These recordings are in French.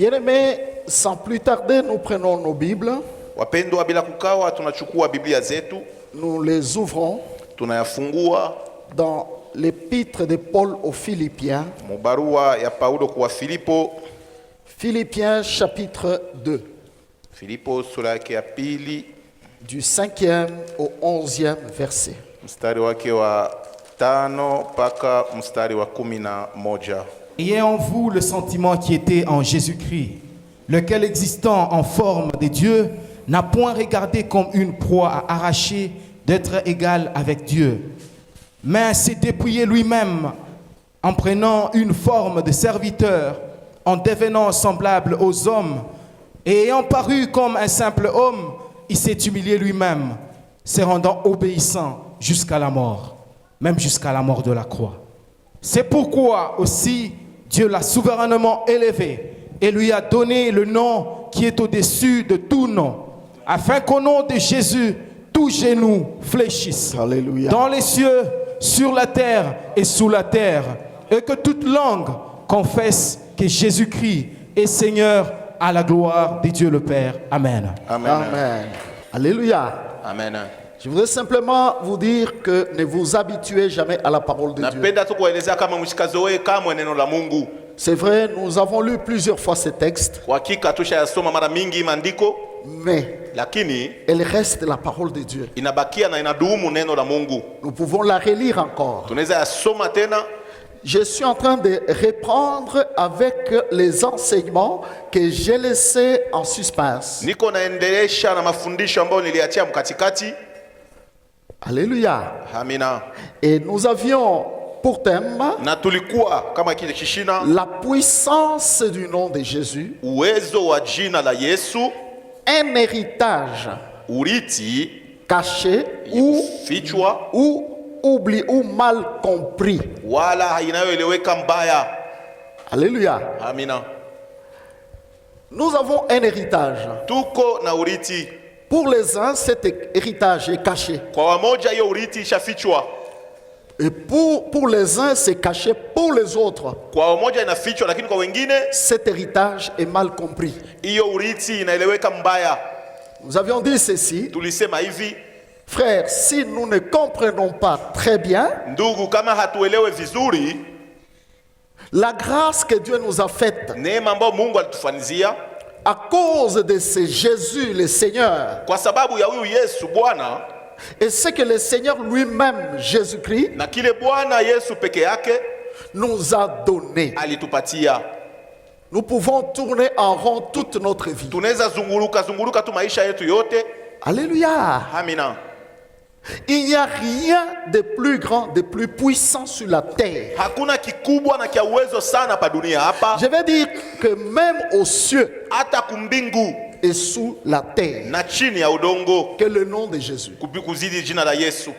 Bien-aimés, sans plus tarder, nous prenons nos Bibles. Wapendwa, bila kukawa tunachukua Biblia zetu, Nous les ouvrons tunayafungua dans l'épître de Paul aux Philippiens. mubarua ya Paulo kwa Filipo. Philippiens chapitre 2, Filipo sura yake ya pili du 5e au 11e verset. mstari wake wa 5 mpaka mstari wa 11. Ayez en vous le sentiment qui était en Jésus-Christ, lequel existant en forme de Dieu, n'a point regardé comme une proie à arracher d'être égal avec Dieu, mais s'est dépouillé lui-même en prenant une forme de serviteur, en devenant semblable aux hommes, et ayant paru comme un simple homme, il s'est humilié lui-même, se rendant obéissant jusqu'à la mort, même jusqu'à la mort de la croix. C'est pourquoi aussi Dieu l'a souverainement élevé et lui a donné le nom qui est au-dessus de tout nom, afin qu'au nom de Jésus, tout genou fléchisse, Alléluia. dans les cieux, sur la terre et sous la terre, et que toute langue confesse que Jésus-Christ est Seigneur, à la gloire de Dieu le Père. Amen. Amen. Amen. Alléluia. Amen. Je voudrais simplement vous dire que ne vous habituez jamais à la parole de Dieu. Napenda tu kuelezea kama mshikazoe kama neno la Mungu. C'est vrai, nous avons lu plusieurs fois ces textes, Kwa hakika tushayasoma mara mingi maandiko, mais lakini elle reste la parole de Dieu. inabakia na inadumu neno la Mungu. Nous pouvons la relire encore. Tunaweza yasoma tena. Je suis en train de reprendre avec les enseignements que j'ai laissés en suspense. Niko naendelesha na mafundisho ambayo niliachia mkatikati. Alléluia. Amina. Et nous avions pour thème Na tulikuwa kama kile kishina la puissance du nom de Jésus, uwezo wa jina la Yesu, un héritage urithi caché ou fichwa oublié ou mal compris. wala inayoeleweka mbaya. Alléluia. Amina. Nous avons un héritage. Tuko na urithi. Pour les uns, cet héritage est caché. Kwa wamoja hiyo urithi ishafichwa. Et pour les uns, c'est caché. Pour les autres, Kwa wamoja inafichwa, lakini kwa wengine cet héritage est mal compris. hiyo urithi inaeleweka mbaya. Nous avions dit ceci, Tulisema hivi, frères, si nous ne comprenons pas très bien ndugu, kama hatuelewe vizuri la grâce que Dieu nous a faite neema ambayo Mungu alitufanyizia à cause de ce Jésus le Seigneur, kwa sababu ya huyu Yesu Bwana, et ce que le Seigneur lui-même, Jésus-Christ, na kile Bwana Yesu peke yake nous a donné. alitupatia. Nous pouvons tourner en rond toute notre vie. Tunaweza zunguruka tu maisha yetu yote. Alléluia. Amina. Il n'y a rien de plus grand, de plus puissant sur la terre. Hakuna kikubwa na kia uwezo sana pa dunia hapa, Je vais dire que même aux cieux hata kumbingu et sous la terre, na chini ya udongo, que le nom de Jésus. kuzidi jina la Yesu.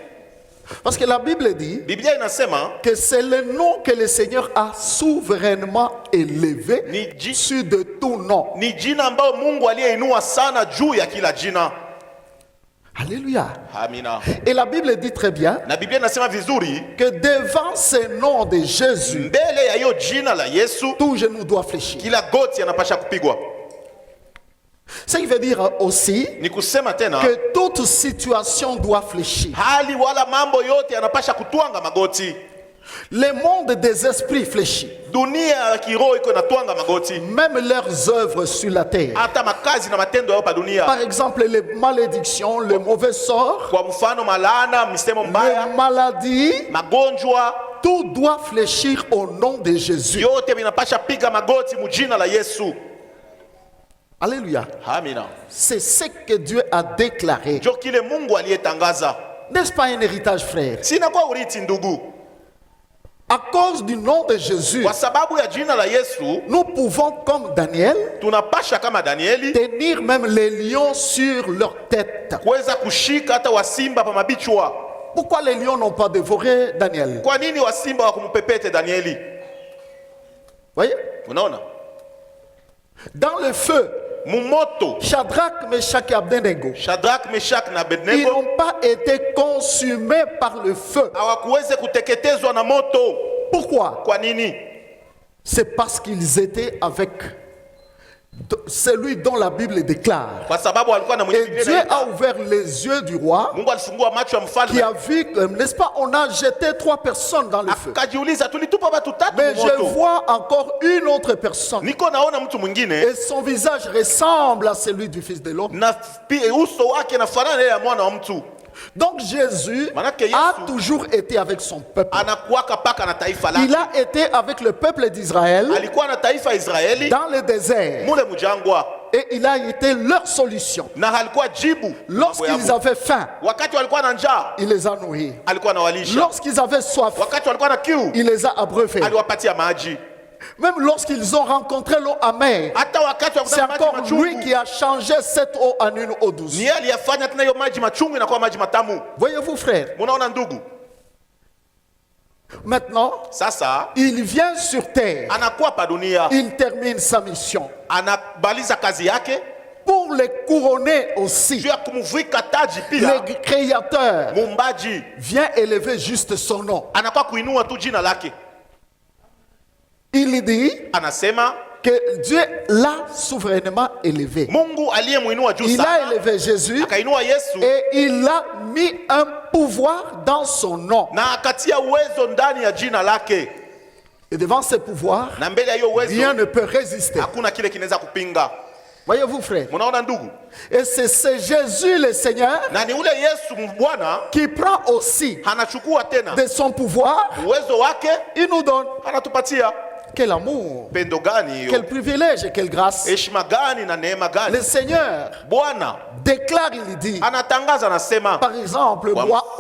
Parce que la Bible dit Biblia inasema que c'est le nom que le Seigneur a souverainement élevé Ni- sur de tout nom. ni jina ambayo Mungu aliyeinua sana juu ya kila jina. Alléluia. Amina. Et la Bible dit très bien Na Biblia inasema vizuri, que devant ce nom de Jésus, mbele ya hiyo jina la Yesu tout genou doit fléchir. kila goti yanapasha kupigwa. Ce qui veut dire aussi Ni kusema tena que toute situation doit fléchir. hali wala mambo yote yanapasha kutwanga magoti. Le monde des esprits fléchit. Dunia ya kiroho iko inatwanga magoti, Même leurs œuvres sur la terre. hata makazi na matendo yao pa dunia. Par exemple, les malédictions, le mauvais sort, Kwa mfano malaana, misemo mbaya, les maladies, magonjwa, tout doit fléchir au nom de Jésus. yote vinapasha piga magoti mujina la Yesu. Alléluia. Amina. C'est ce que Dieu a déclaré. Jo kile Mungu aliyetangaza. N'est-ce pas un héritage, frère? Sina kwa urithi ndugu. À cause du nom de Jésus, Kwa sababu ya jina la Yesu, nous pouvons, comme Daniel, tunapasha kama Danieli tenir même les lions sur leur tête. kuweza kushika hata wasimba pa mabichwa. Pourquoi les lions n'ont pas dévoré Daniel? Kwa nini wasimba wakumpepete Danieli? Voyez? Unaona? Dans le feu, Mumoto, Shadrach, Meshach et Abednego, Shadrach, Meshach na ils Abednego n'ont pas été consumés par le feu. hawakuweze kuteketezwa na moto. Pourquoi? Kwa nini? C'est parce qu'ils étaient avec celui dont la Bible déclare. kwa sababu alikuwa na mwenye Et Biblia Dieu inaita. a ouvert les yeux du roi Mungu alifungua macho ya qui mfalme a vu, n'est-ce pas, on a jeté 3 personnes dans le feu. akajiuliza, tulitupa watu 3 Mais je moto, vois encore une autre personne. niko naona mtu mwingine Et son visage ressemble à celui du Fils de l'homme. na uso wake nafanana na ya mwana wa mtu. Donc Jésus Manake Yesu a toujours été avec son peuple. anakuwaka paka na taifa lake. Il a été avec le peuple d'Israël Alikuwa na taifa ya Israeli dans le désert. mule mjangwa, Et il a été leur solution. na alikuwa jibu Lorsqu'ils avaient faim, wakati walikuwa na njaa il les a nourris. alikuwa anawalisha, Lorsqu'ils avaient soif, wakati walikuwa na kiu il les a abreuvés. aliwapatia maji, Même lorsqu'ils ont rencontré l'eau amère, hata wakati wa c'est kutana maji encore lui machungu qui a changé cette eau en une eau douce. ni yeye aliyafanya tena hiyo maji machungu inakuwa maji matamu. Voyez-vous, frère, Munaona ndugu, maintenant, sasa il vient sur terre. anakuwa pa dunia, Il termine sa mission. anabaliza kazi yake Pour les couronner aussi, juu ya kumvika taji. Pia le Créateur muumbaji vient élever juste son nom. anakuwa kuinua tu jina lake, Il dit anasema que Dieu l'a souverainement élevé. Mungu aliyemwinua juu Il a sana élevé Jésus akainua Yesu et il a mis un pouvoir dans son nom. na akatia uwezo ndani ya jina lake, Et devant ce pouvoir, na mbele ya hiyo rien uwezo ne peut résister. hakuna kile kinaweza kupinga. Voyez-vous, frère? Munaona ndugu, Et c'est ce Jésus le Seigneur na ni ule Yesu Bwana qui prend aussi anachukua tena de son pouvoir, uwezo wake il nous donne. anatupatia. Quel amour, Pendo gani hiyo, quel privilège et quelle grâce. heshima gani na neema Le gani! Seigneur Bwana déclare, il dit, anatangaza, anasema par exemple,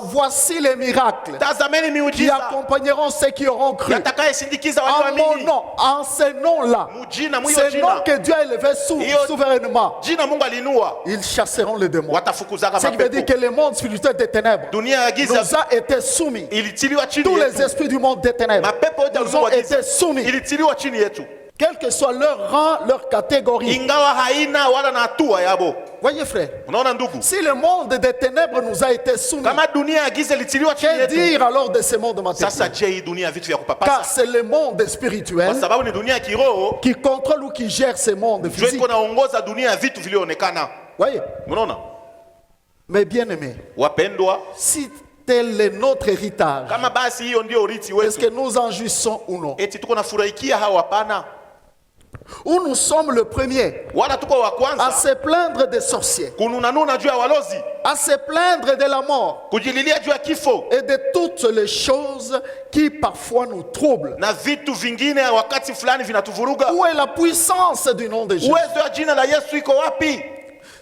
voici les miracles tazameni qui miujiza accompagneront ceux qui auront cru. yatakayesindikiza En mon walioamini. nom, en ce nom-là, Mujina mwiyo ce nom jina, que Dieu a élevé Iyo- souverainement, jina Mungu alinua, ils chasseront les démons. watafukuzaka Ce qui veut dire mapepo. que le monde spirituel des ténèbres Dunia ya nous giza a été soumis. ilitiliwa chini Tous les yetu, esprits du monde des ténèbres mapepo yote ya nous ulimwengu ont wa giza été soumis, ilitiliwa chini yetu, quel que soit leur rang, leur catégorie. ingawa haina wala na hatua yabo. Voyez, frère, Unaona ndugu, si le monde des ténèbres nous a été soumis, kama dunia ya giza ilitiliwa chini que yetu, dire alors de ce monde sasa matériel? je hii dunia ya vitu vya Car kupapasa, c'est le monde kwa spirituel sababu ni dunia ya kiroho qui contrôle ou qui gère ce monde ndio physique. iko naongoza dunia ya vitu vilivyoonekana. Voyez, Unaona mes bien-aimés, wapendwa, si tel est notre héritage, kama basi hiyo ndio urithi est-ce que wetu, nous en jouissons ou non? eti tuko nafurahikia hao? Hapana, Ou nous sommes le premier wala tuko wa à kwanza se plaindre des sorciers, kununanuna juu ya walozi, à se plaindre de la mort kujililia juu ya kifo et de toutes les choses qui parfois nous troublent. na vitu vingine wakati fulani vinatuvuruga. Où est la puissance du nom de Jésus? Uwezo wa jina la Yesu iko wapi?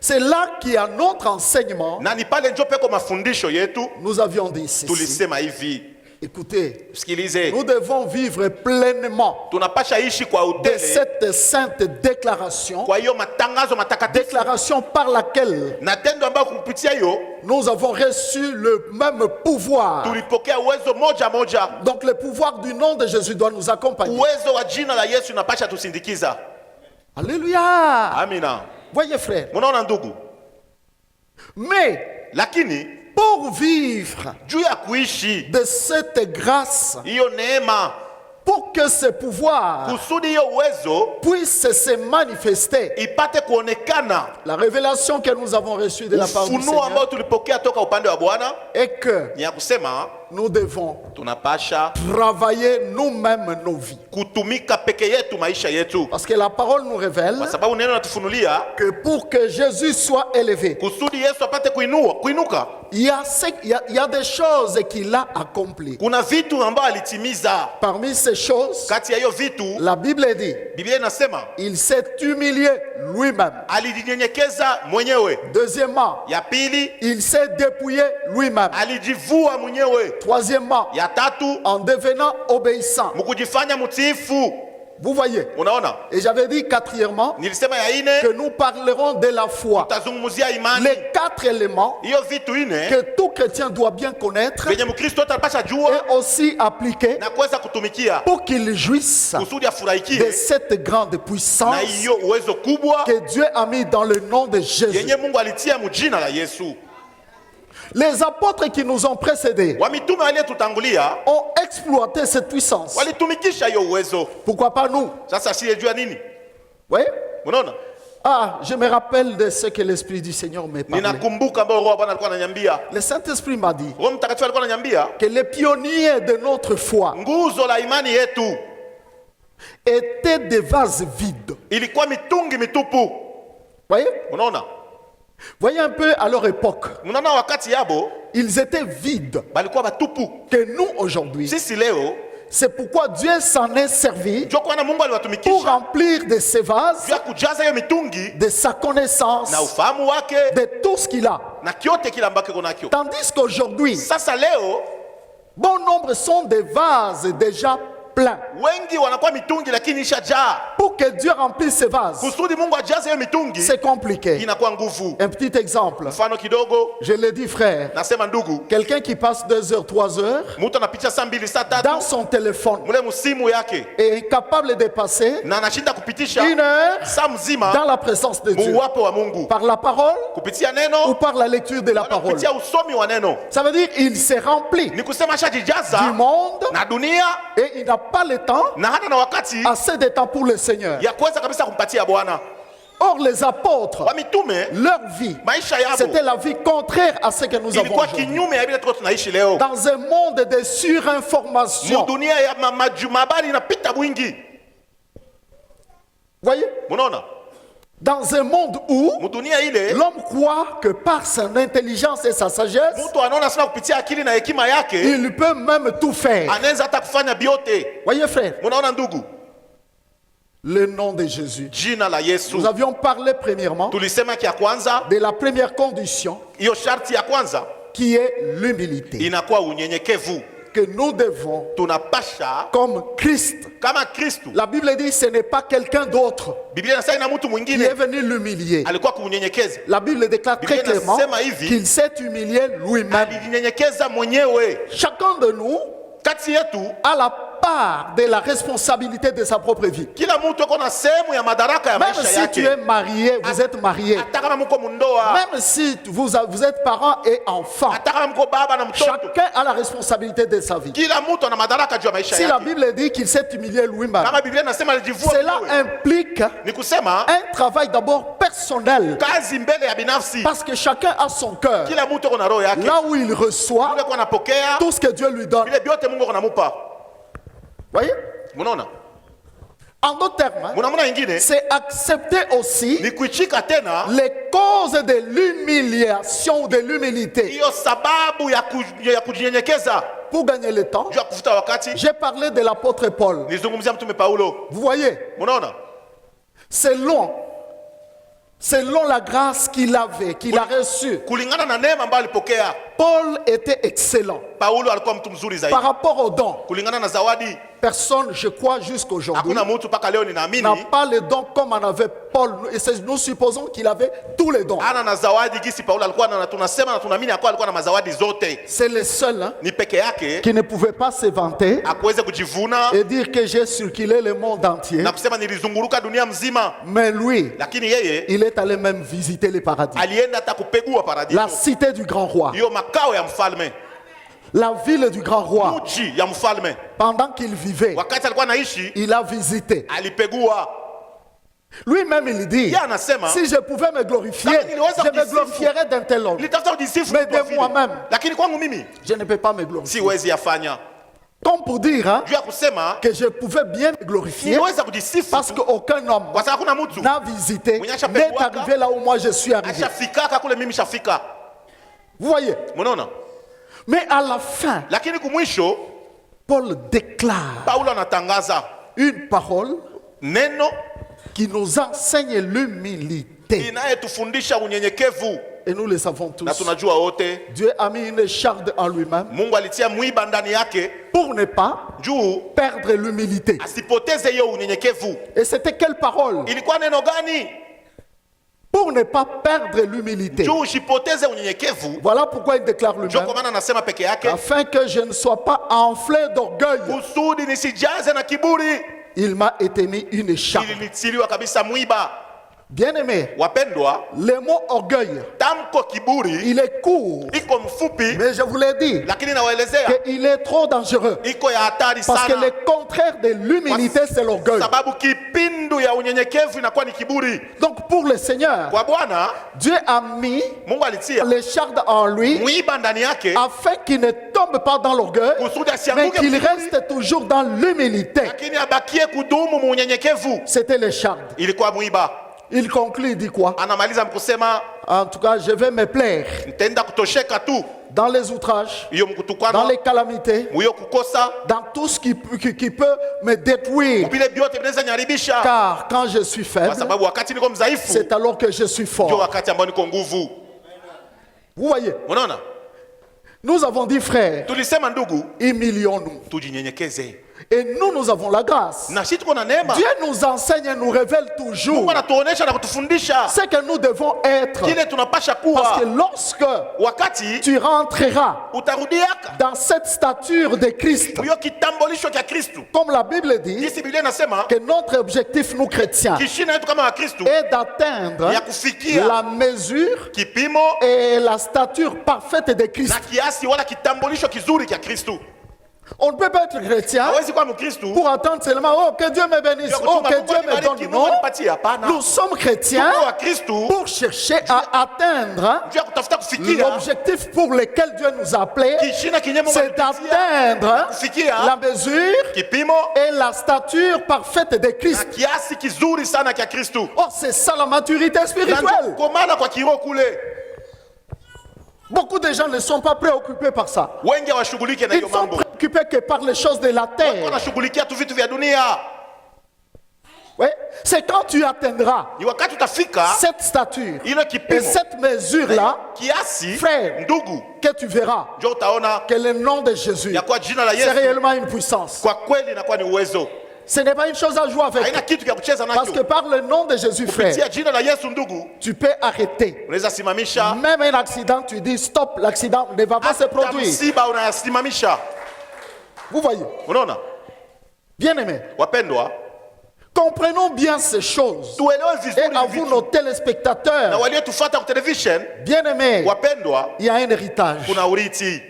C'est là qu'il y a notre enseignement. Na ni pale njo peko mafundisho yetu. Nous avions dit ceci. Tulisema hivi, Écoutez, sikilize, nous devons vivre pleinement tunapasha ishi kwa de utele cette sainte déclaration, kwa hiyo matangazo matakatifu déclaration par laquelle na tendo ambayo kupitia hiyo nous avons reçu le même pouvoir. tulipokea uwezo moja moja. Donc le pouvoir du nom de Jésus doit nous accompagner. Uwezo wa jina la Yesu unapasha tusindikiza. Alléluia. Amina. Voyez, frère. Munaona ndugu, Mais lakini pour vivre juu ya kuishi de cette grâce, hiyo neema, pour que ce pouvoir kusudi hiyo uwezo puisse se manifester, ipate kuonekana, la révélation que nous avons reçue de la part du ufunuo ambao Seigneur tulipokea toka upande wa Bwana est que ni ya kusema nous devons tunapasha travailler nous-mêmes nos vies. kutumika peke yetu maisha yetu, Parce que la parole nous révèle kwa sababu neno natufunulia que pour que Jésus soit élevé, kusudi Yesu apate kuinuka, il y a des choses qu'il a accomplies. kuna vitu ambao alitimiza. Parmi ces choses, Kati ya hiyo vitu la Bible dit, Biblia inasema il s'est humilié lui-même. alijinyenyekeza mwenyewe. Deuxièmement, Ya pili, il s'est dépouillé lui-même. alijivua mwenyewe. Troisièmement, Ya tatu, en devenant obéissant. mkujifanya mtiifu. Vous voyez. Unaona, Et j'avais dit quatrièmement nilisema ya ine que nous parlerons de la foi. tazungumzia imani. Les 4 éléments Hiyo vitu ine que tout chrétien doit bien connaître venye Mkristo atapasha jua et aussi appliquer na kuweza kutumikia pour qu'il jouisse kusudi de afurahikie cette grande na puissance hiyo uwezo kubwa que Dieu a mis dans le nom de Jésus. yenye Mungu alitia mujina la Yesu. Les apôtres qui nous ont précédés Wamitume waliotutangulia ont exploité cette puissance. walitumikisha hiyo uwezo. Pourquoi pas nous? Sasa siyejua nini? Oui? Unaona? Ah, je me rappelle de ce que l'Esprit du Seigneur m'a parlé. Ninakumbuka ambao roho wa Bwana alikuwa ananiambia. Le Saint-Esprit m'a dit Roho Mtakatifu alikuwa ananiambia que les pionniers de notre foi nguzo la imani yetu étaient des vases vides. ilikuwa mitungi mitupu. Voyez? Unaona? Voyez un peu à leur époque. Unaona wakati yabo Ils étaient vides. balikuwa batupu. Que nous aujourd'hui. Sisi leo C'est pourquoi Dieu s'en est servi ndio kwa Mungu pour aliwatumikisha remplir de ses vases, ya kujaza hiyo mitungi de sa connaissance, na ufahamu wake de tout ce qu'il a. na kyote kile ambacho kunakyo. Tandis qu'aujourd'hui, Sasa leo bon nombre sont des vases déjà pleins. wengi wanakuwa mitungi lakini ishajaa. Pour que Dieu remplisse ses vases, Kusudi Mungu ajaze hiyo mitungi c'est compliqué. inakuwa nguvu. Un petit exemple. Mfano kidogo, Je l'ai dit, frère. nasema ndugu, Quelqu'un qui passe 2 heures, 3 heures mtu anapitia saa 2 saa 3 dans son téléphone mule musimu yake est incapable de passer na anashinda kupitisha 1 heure saa mzima dans la présence de Dieu. muwapo wa Mungu Par la parole kupitia ou neno par la lecture de la wala parole. kupitia usomi wa neno. Ça veut dire qu'il s'est rempli Ni kusema shajijaza du monde na dunia et il n'a pas le temps, na hata na wakati assez de temps pour le Seigneur. ya kuweza kabisa kumpatia Bwana. Or, les apôtres, Wa mitume leur vie, maisha yabo c'était la vie contraire à ce que nous avons ilikuwa aujourd'hui. kinyume ya vile tuko tunaishi leo. Dans un monde de surinformation. Dunia ya habari inapita mwingi. Voyez? Unaona? Dans un monde où Mudunia ile l'homme croit que par son intelligence et sa sagesse, mtu anaona sana kupitia akili na hekima yake il peut même tout faire. anaweza hata kufanya biote. Voyez, frère, Munaona ndugu? le nom de Jésus. Jina la Yesu. Nous avions parlé premièrement Tulisema kia kwanza, de la première condition hiyo sharti ya kwanza qui est l'humilité. inakuwa unyenyekevu. Que nous devons, Tunapasha comme Christ. kama Kristu. La Bible dit ce n'est pas quelqu'un d'autre Biblia inasema ina mtu qui est mwingine venu l'humilier. alikuwa kumunyenyekeza. La Bible déclare très Biblia clairement inasema hivi, qu'il s'est humilié lui-même. alijinyenyekeza mwenyewe. Chacun de nous Kati yetu a la part de la responsabilité de sa propre vie. kila mtu ako na sehemu ya madaraka ya Même maisha si tu es yake. marié, vous êtes marié. Hata kama mko mundoa, Même si vous êtes parents et enfants, hata kama mko baba na mtoto, chacun a la responsabilité de sa vie. kila mtu ana madaraka juu ya maisha Si la yake. Bible dit qu'il s'est humilié lui-même, Kama Biblia inasema alijivua cela mwenyewe, implique ni kusema un travail d'abord personnel. kazi mbele ya binafsi. Parce que chacun a son cœur. Kila mtu ako na roho yake. Là où il reçoit Mungu ako anapokea tout ce que Dieu lui donne. vile vyote Mungu ako anamupa. Voyez? Munaona? En d'autres termes, hein, Munamuna ingine c'est accepter aussi ni kuichika tena les causes de l'humiliation ou de l'humilité. hiyo sababu ya kujinyenyekeza Pour gagner le temps, juu ya kufuta wakati. j'ai parlé de l'apôtre Paul. Nilizungumzia mtume Paulo. Vous voyez, Munaona? selon la grâce qu'il avait, qu'il a reçue, Kulingana na neema ambayo alipokea, Paul était excellent. Paulo alikuwa mtu mzuri zaidi. Par rapport aux dons, Kulingana na zawadi, personne, je crois, jusqu'aujourd'hui, hakuna mtu mpaka leo ninaamini n'a pas les dons comme en avait Paul. Et nous supposons qu'il avait tous les dons. ana na zawadi gisi Paulo alikuwa na tunasema na tunaamini alikuwa na mazawadi zote. C'est le seul hein, Ni peke yake qui ne pouvait pas se vanter akuweze kujivuna et dire que j'ai circulé le monde entier. na kusema nilizunguruka dunia mzima, Mais lui, lakini yeye il est allé même visiter le paradis. alienda hata kupegua paradiso, La cité du grand roi. hiyo makao ya mfalme, La ville du grand roi. mji ya mfalme. Pendant qu'il vivait, Wakati alikuwa anaishi il a visité. alipegua. Lui-même, il dit, Yeye anasema si je pouvais me glorifier, Kama niliweza je me kujisifu. glorifierais d'un tel homme. nilitafuta kujisifu Mais kwa de vile. moi-même. Lakini kwangu mimi Je ne peux pas me glorifier. siwezi yafanya. Comme pour dire hein, Juu ya kusema que je pouvais bien me glorifier niliweza kujisifu parce qu'aucun homme kwa sababu hakuna mtu n'a visité, Mwenye n'est ashapekuaka. arrivé là où moi je suis arrivé. ashafikaka kule mimi shafika. Vous voyez? Mnaona? Mais à la fin, Lakini kumwisho Paul déclare Paulo anatangaza une parole neno qui nous enseigne l'humilité. inayetufundisha unyenyekevu, Et nous le savons tous. na tunajua wote Dieu a mis une écharde en lui-même Mungu alitia mwiba ndani yake pour ne pas juu perdre l'humilité. asipoteze hiyo unyenyekevu. Et c'était quelle parole? Ilikuwa neno gani? Pour ne pas perdre l'humilité. Juu usipoteze unyenyekevu. Voilà pourquoi il déclare Ndio lui-même, kwa maana anasema peke yake, afin que je ne sois pas enflé d'orgueil. kusudi nisijaze na kiburi. Il m'a été mis une écharpe. Ilinitiliwa kabisa mwiba. Bien-aimé, Wapendwa, le mot orgueil, tamko kiburi il est court, iko mfupi, mais je vous l'ai dit, lakini nawaelezea qu'il est trop dangereux. iko ya hatari Parce que sana, le contraire de l'humilité, c'est l'orgueil. sababu kipindu ya unyenyekevu inakuwa ni kiburi. Donc pour le Seigneur, Kwa Bwana Dieu a mis Mungu alitia les chardes en lui mwiba ndani yake afin qu'il ne tombe pas dans l'orgueil, kusudi mais asianguke qu'il kiburi, reste toujours dans l'humilité. lakini abakie kudumu mu unyenyekevu. C'était les chardes. Ilikuwa mwiba. Il conclut, il dit quoi? Anamaliza mkusema En tout cas, je vais me plaire nitaenda kutosheka tu dans les outrages, hiyo dans mkutukano les calamités, mwiyo kukosa dans tout ce qui peut me détruire. vile vyote vinaweza nyaribisha, Car quand je suis kwa faible, sababu wakati niko mdhaifu c'est alors que je suis ndio fort. wakati ambao niko nguvu. Vous voyez, Unaona, nous avons dit, frères, tulisema ndugu, humilions-nous. tujinyenyekeze, Et nous avons la grâce. na sisi tuko na neema. Dieu nous enseigne et nous révèle toujours Mungu anatuonesha na kutufundisha ce que nous devons être. kile tunapasha Parce que kuwa. lorsque Wakati tu rentreras utarudiaka dans cette stature de Christ, hiyo kitambulisho cha Kristu, comme la Bible dit, jinsi Biblia inasema que notre objectif, nous chrétiens, kishina yetu kama Wakristu est d'atteindre ya kufikia la mesure kipimo et la stature parfaite de Christ. na kiasi wala kitambulisho kizuri cha Kristu. On ne peut pas être chrétien Hawezi kuwa Mkristu pour attendre seulement, oh, que Dieu me bénisse, oh, que Dieu me donne. Non, nous sommes chrétiens Tuko Wakristu pour chercher à atteindre juu ya kutafuta kufikia l'objectif pour lequel Dieu nous a appelés, kishina kinye Mungu c'est alitupatia, d'atteindre kufikia la mesure kipimo et la stature parfaite de na Christ. kiasi kizuri sana cha Kristu. Oh, c'est ça la maturité Na spirituelle. komana kwa kiroho kule, Beaucoup de gens ne sont pas préoccupés par ça. wengi hawashughulike na Ils hiyo sont mambo, préoccupés que par les choses de la terre. wanashughulikia tu vitu vya dunia. Oui. C'est quand tu atteindras Ni wakati utafika cette stature ile et kipimo cette mesure-là kiasi, Frère. ndugu, que tu verras ndio utaona que le nom de Jésus, ya kwa jina la c'est Yesu réellement une puissance. kwa kweli inakuwa ni uwezo, Ce n'est pas une chose à jouer avec. haina kitu cha kucheza Parce que nacho. par le nom de Jésus, frère, Kupitia jina la Yesu ndugu, tu peux arrêter. unaweza simamisha Même un accident, tu dis stop, l'accident ne va pas se hata produire. msiba, unayasimamisha. Vous voyez, Unaona bien aimé, wapendwa, comprenons bien ces choses. tuelewe Et vizuri à hivi vous, vitu. nos Na téléspectateurs, waliotufuata kwa television, bien aimés, wapendwa, il y a un héritage kuna urithi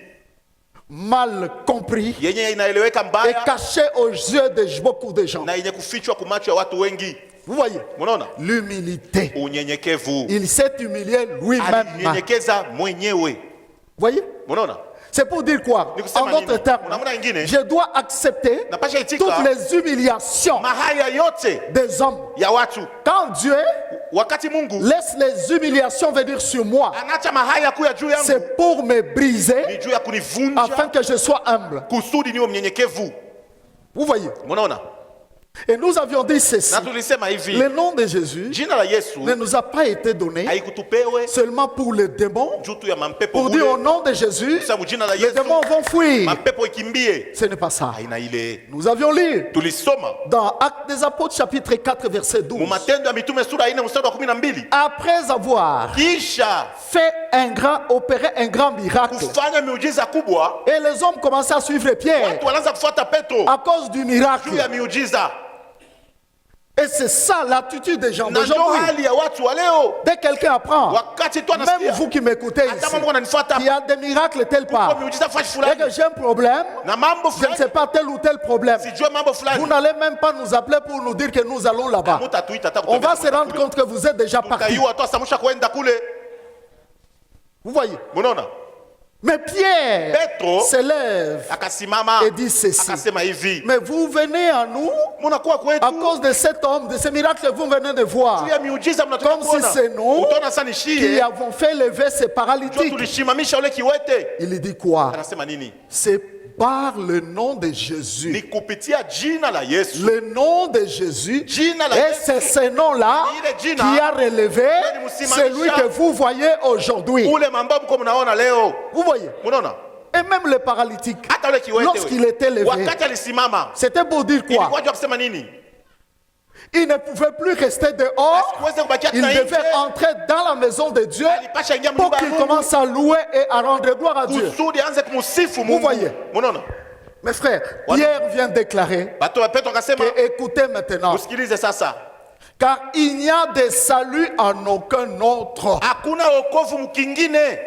mal compris yenye inaeleweka et mbaya caché aux yeux de beaucoup de gens. na yenye kufichwa kwa macho ya watu wengi. Vous voyez, Unaona, l'humilité. unyenyekevu, Il s'est humilié lui-même. alinyenyekeza mwenyewe. Voyez? Unaona, C'est pour dire quoi? Ni kusema En d'autres nini? termes, Unamna ingine? je dois accepter napasha itika toutes les humiliations mahaya yote des hommes. ya watu. Quand Dieu Wakati Mungu laisse les humiliations venir sur moi, anacha mahaya kuya juu yangu, c'est pour me briser ni juu ya afin kunivunja que je sois humble. kusudi niwe mnyenyekevu. Vous voyez? Unaona, Et nous avions dit ceci. na tulisema hivi, Le nom de Jésus jina la Yesu ne nous a pas été donné haikutupewe seulement pour les démons, juu tu ya mampepo pour dire au bure. nom de Jésus, Sababu jina la les Yesu démons vont fuir. mampepo ikimbie. Ce n'est pas ça. Haina ile. Nous avions lu Tulisoma dans Actes des Apôtres chapitre 4 verset mu 12. Matendo ya Mitume sura 4 mstari wa 12, Après avoir kisha fait opéré un grand miracle, kufanya miujiza kubwa, et les hommes commençaient à suivre Pierre watu wanaanza kufuata Petro à cause du miracle. juu ya miujiza. Et c'est ça l'attitude des gens Na ndio d'aujourd'hui. hali ya watu wa leo. Dès que quelqu'un apprend, Wakati tu même anasikia vous qui m'écoutez hata ici, mambo unanifuata il y a des miracles tel kwa part, miujiza fashi et fulani que j'ai un problème, na mambo je ne fulani, sais pas tel ou tel problème, sijue mambo vous fulani, n'allez même pas nous appeler pour nous dire que nous allons là-bas. mutatuita hata On va kutembea se rendre kule. compte que vous êtes déjà parti. Tutaiua tu asamusha kwenda kule. Vous voyez? Unaona, Mais Pierre Petro s'élève akasimama et dit ceci. akasema hivi, Mais vous venez à nous munakuwa kwetu à cause de cet homme, de ce miracle que vous venez de voir, juu ya miujiza mnatoka comme si kuona. c'est nous Utaona sasa ni qui shie avons fait lever ces ndio paralytiques. tulishimamisha ule kiwete. Il dit quoi? Anasema nini? C'est par le nom de Jésus. Ni kupitia jina la Yesu. Le nom de Jésus, Jina la et Yesu. c'est ce nom-là Ile jina qui a relevé limesimamisha celui que vous voyez aujourd'hui. ule mambo mko mnaona leo. Vous voyez? Unaona? Et même le paralytique, Hata ule kiwete lorsqu'il était levé, wakati alisimama c'était pour dire quoi? ilikuwa juu ya kusema nini? Il ne pouvait plus rester dehors. Asikuweze kubakia Il tena devait nje. entrer dans la maison de Dieu Alipasha ingia pour mnyumba ya qu'il Mungu commence à louer et à rendre gloire à Dieu. kusudi aanze kumsifu Mungu. voyez? Unaona? Mes frères, Pierre vient déclarer Petro akasema que écoutez maintenant, usikilize sasa. Car il n'y a de salut en aucun autre. Hakuna wokovu mkingine.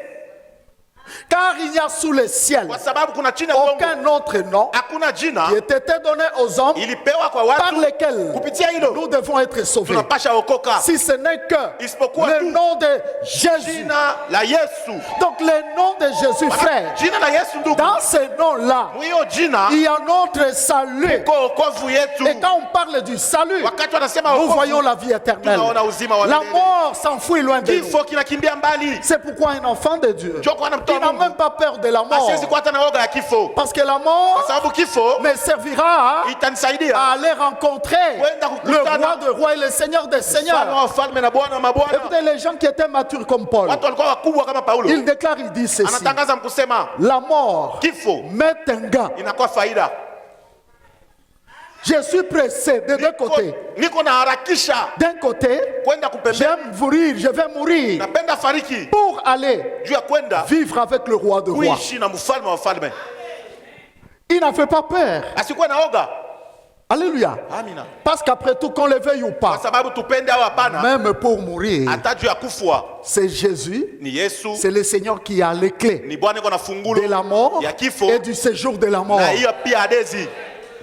Car il n'y a sous le ciel Kwa sababu kuna chini ya mbingu aucun autre nom hakuna jina qui ait été donné aux hommes ilipewa kwa par watu lesquels kupitia hilo nous devons être sauvés. tunapasha okoka. Si ce n'est que Isipokuwa le tu nom de Jésus. jina la Yesu. Donc le nom de Jésus, frère, Jina la Yesu ndugu. dans ce nom-là, Mwiyo jina il y a notre salut. kwa wokovu yetu. Et quand on parle du salut, Wakati wanasema nous wokovu, voyons la vie éternelle. tunaona uzima wa La milele. mort s'enfuit loin de nous. Kifo kinakimbia mbali. C'est pourquoi un enfant de Dieu, Ndio kwa mtoto il wa n'a Mungu même pas peur de la mort. asiwezi kuwa hata na woga ya kifo. Parce que la Kwa mort sababu kifo me servira itanisaidia à aller rencontrer Kwenda le kukutana roi de rois et le seigneur des mfalme seigneurs. wa falme na bwana wa mabwana. Écoutez, les gens qui étaient matures comme Paul, Watu walikuwa wakubwa kama Paulo. il déclare, il dit ceci: Anatangaza mkusema la mort kifo m'est un gars. inakuwa faida. Je suis pressé de deux côtés. Niko na harakisha D'un côté, kwenda kupembea. j'aime mourir, je vais mourir Napenda fariki pour aller juu ya kwenda vivre avec le roi de rois. kuishi na mfalme wa falme. Il n'a fait pas peur. Asikuwe na oga. Alléluia. Amina. Parce qu'après tout, qu'on le veuille ou Kwa pas, sababu tupende au hapana, même pour mourir, hata juu ya kufwa c'est Jésus, ni Yesu, c'est le Seigneur qui a les clés ni Bwana iko na fungulo de la mort ya kifo et du séjour de la mort. na hiyo pia adezi.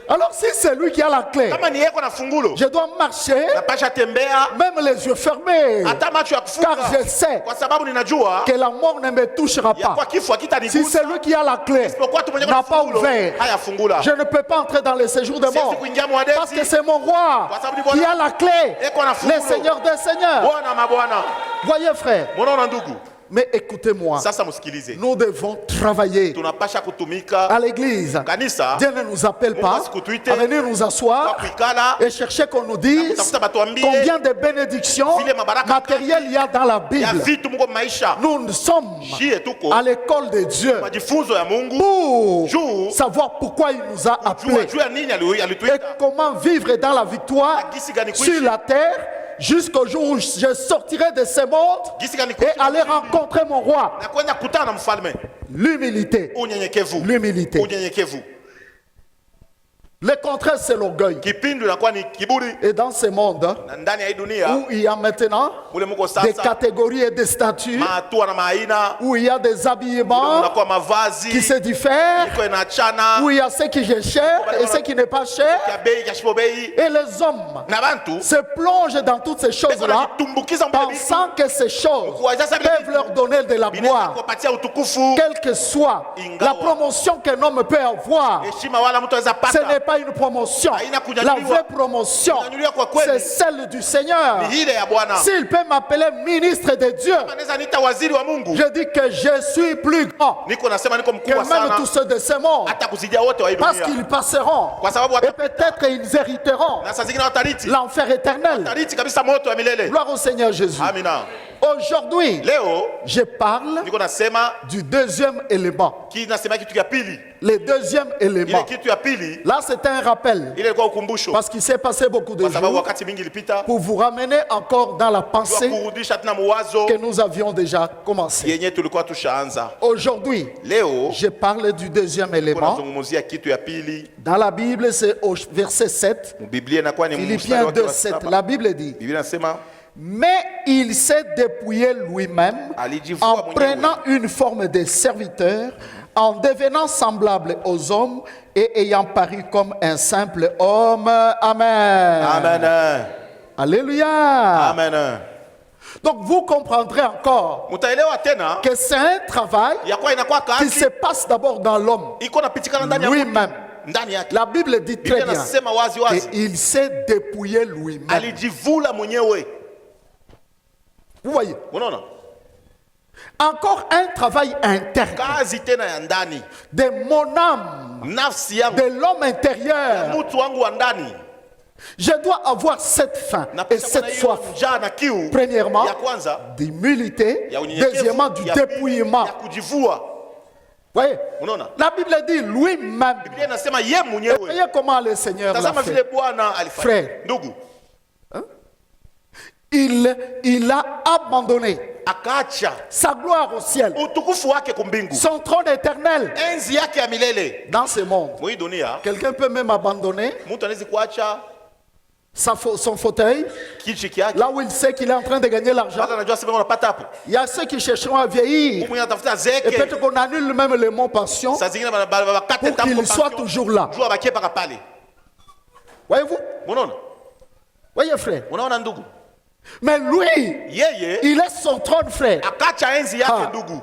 Alors si c'est lui qui a la clé, Kama ni yeko na fungulo, je dois marcher napasha tembea même les yeux fermés, hata macho ya car kufunga, je sais kwa sababu ninajua que la mort ne me touchera ya kwa pas. kifo Si hakitanigusa. c'est lui qui a la clé, Isipokuwa tu mwenye n'a kuna pas fungulo ouvert, haya fungula. je ne peux pas entrer dans le séjour de Siwezi mort. kuingia Parce que mwadezi c'est mon roi Kwa sababu ni qui Bwana a la clé, eko na le fungulo. Seigneur des seigneurs. Bwana mabwana. Voyez frère, Munaona ndugu, mais écoutez-moi, sasa msikilize. nous devons travailler Tunapasha kutumika à l'église. kanisa Dieu ne nous appelle pas à venir nous kwa asseoir kuikala et chercher qu'on nous dise kutafuta batuambie combien de bénédictions Vile mabaraka matérielles il y a dans la ya Bible. vitu Mungu maisha. Nous sommes Shie tuko à l'école de Dieu majifunzo ya Mungu pour juu savoir pourquoi il nous a jua appelés juu ya nini et alituita comment vivre dans la victoire gisi gani kuishi sur la terre jusqu'au jour où je sortirai de ce monde gisi gani et kuishi aller rencontrer mon roi. na kwenda kutana na mfalme. L'humilité. Unyenyekevu, L'humilité. unyenyekevu. Le contraire, c'est l'orgueil. Kipindi inakuwa ni kiburi, Et dans ce monde na ndani ya hii dunia où il y a maintenant mule muko des sasa catégories et des statuts, mahatua na maaina, où il y a des habillements unakuwa qui mavazi se diffèrent, iko inachana où il y a ce qui est cher et ce qui n'est pas cher. ya bei kashipo bei Et les hommes na bantu se plongent dans toutes ces beko choses-là, najitumbukiza mbele vitu pensant que ces choses kuwajasa vile peuvent leur donner de la vinaweza gloire. kuwapatia utukufu, Quelle que soit Ingawa. la promotion qu'un homme peut avoir, heshima wala mtu aweza ce pata. n'est pas une promotion. Haina La kunyanyuliwa. vraie promotion, Kunyanyuliwa kwa kweli c'est celle du Seigneur. ni ile ya Bwana. S'il peut m'appeler ministre de Dieu, Anaweza niita waziri wa Mungu, je dis que je suis plus grand niko nasema niko que mkubwa même sana tous ceux de ce monde. hata kuzidia wote wa hii Parce dunia, qu'ils passeront. kwa sababu Et peut-être ils hériteront na saa zingine watariti l'enfer éternel. kabisa moto wa milele. Gloire au Seigneur Jésus. Amina. Aujourd'hui, Leo je parle niko nasema du deuxième élément. nasema kitu ya pili. Le deuxième Ile élément. kitu ya pili Là, c'est un rappel. ile ilikuwa ukumbusho, Parce qu'il s'est passé beaucoup de kwa sababu jours wakati mingi ilipita pour vous ramener encore dans la kwa pensée kurudisha tena mawazo que nous avions déjà commencé. yenye tulikuwa tushaanza. Aujourd'hui, Leo je parle du deuxième élément. tunazungumzia kitu ya pili. Dans la Bible, c'est au verset 7. Biblia inakuwa ni mstari Philippiens wake 2, wa 7. saba. La Bible dit: Biblia inasema mais il s'est dépouillé lui-même alijivua en mwenyewe prenant une forme de serviteur, en devenant semblable aux hommes et ayant paru comme un simple homme. Amen. amen, Alléluia. amen. Donc vous comprendrez encore Mutaelewa tena que c'est un travail ya kwa inakuwa qui kazi se passe d'abord dans l'homme iko napitikana ndani ya mtu, lui-même. ndani yake. La Bible dit très Biblia bien inasema wazi wazi qu'il s'est dépouillé lui-même. alijivula mwenyewe. Vous voyez, Unaona encore un travail interne kazi tena ya ndani, de mon âme, nafsi yangu, de l'homme intérieur. mtu wangu wa ndani. Je dois avoir cette faim et Napasha kuwa na cette hiyo soif. njaa na kiu Premièrement, ya kwanza d'humilité. ya unyenyekevu, Deuxièmement, du ya pili, dépouillement. ya kujivua. Voyez, Unaona la Bible dit lui-même. Biblia inasema ye mwenyewe. Voyez comment le Seigneur l'a Tazama vile fait. Bwana alifanya. Frère. Ndugu, Il a abandonné akaacha sa gloire au ciel, utukufu wake kumbingu, son trône éternel enzi yake ya milele dans ce monde. mwi dunia. Quelqu'un peut même abandonner Mtu anaweza kuacha son fauteuil, kiti chake, là où il sait qu'il est en train de gagner l'argent. mpaka anajua sema unapata hapo. Il y a ceux qui chercheront à vieillir. Mungu anatafuta Et zeke. peut-être qu'on annule même le mot pension Saa zingine bakate pour tango qu'il soit pension. toujours là. Jua bakie paka pale. Voyez-vous? Unaona? Voyez, frère. Unaona ndugu? Mais lui, Yeye il est son trône, frère. akacha enzi yake Ah. ndugu.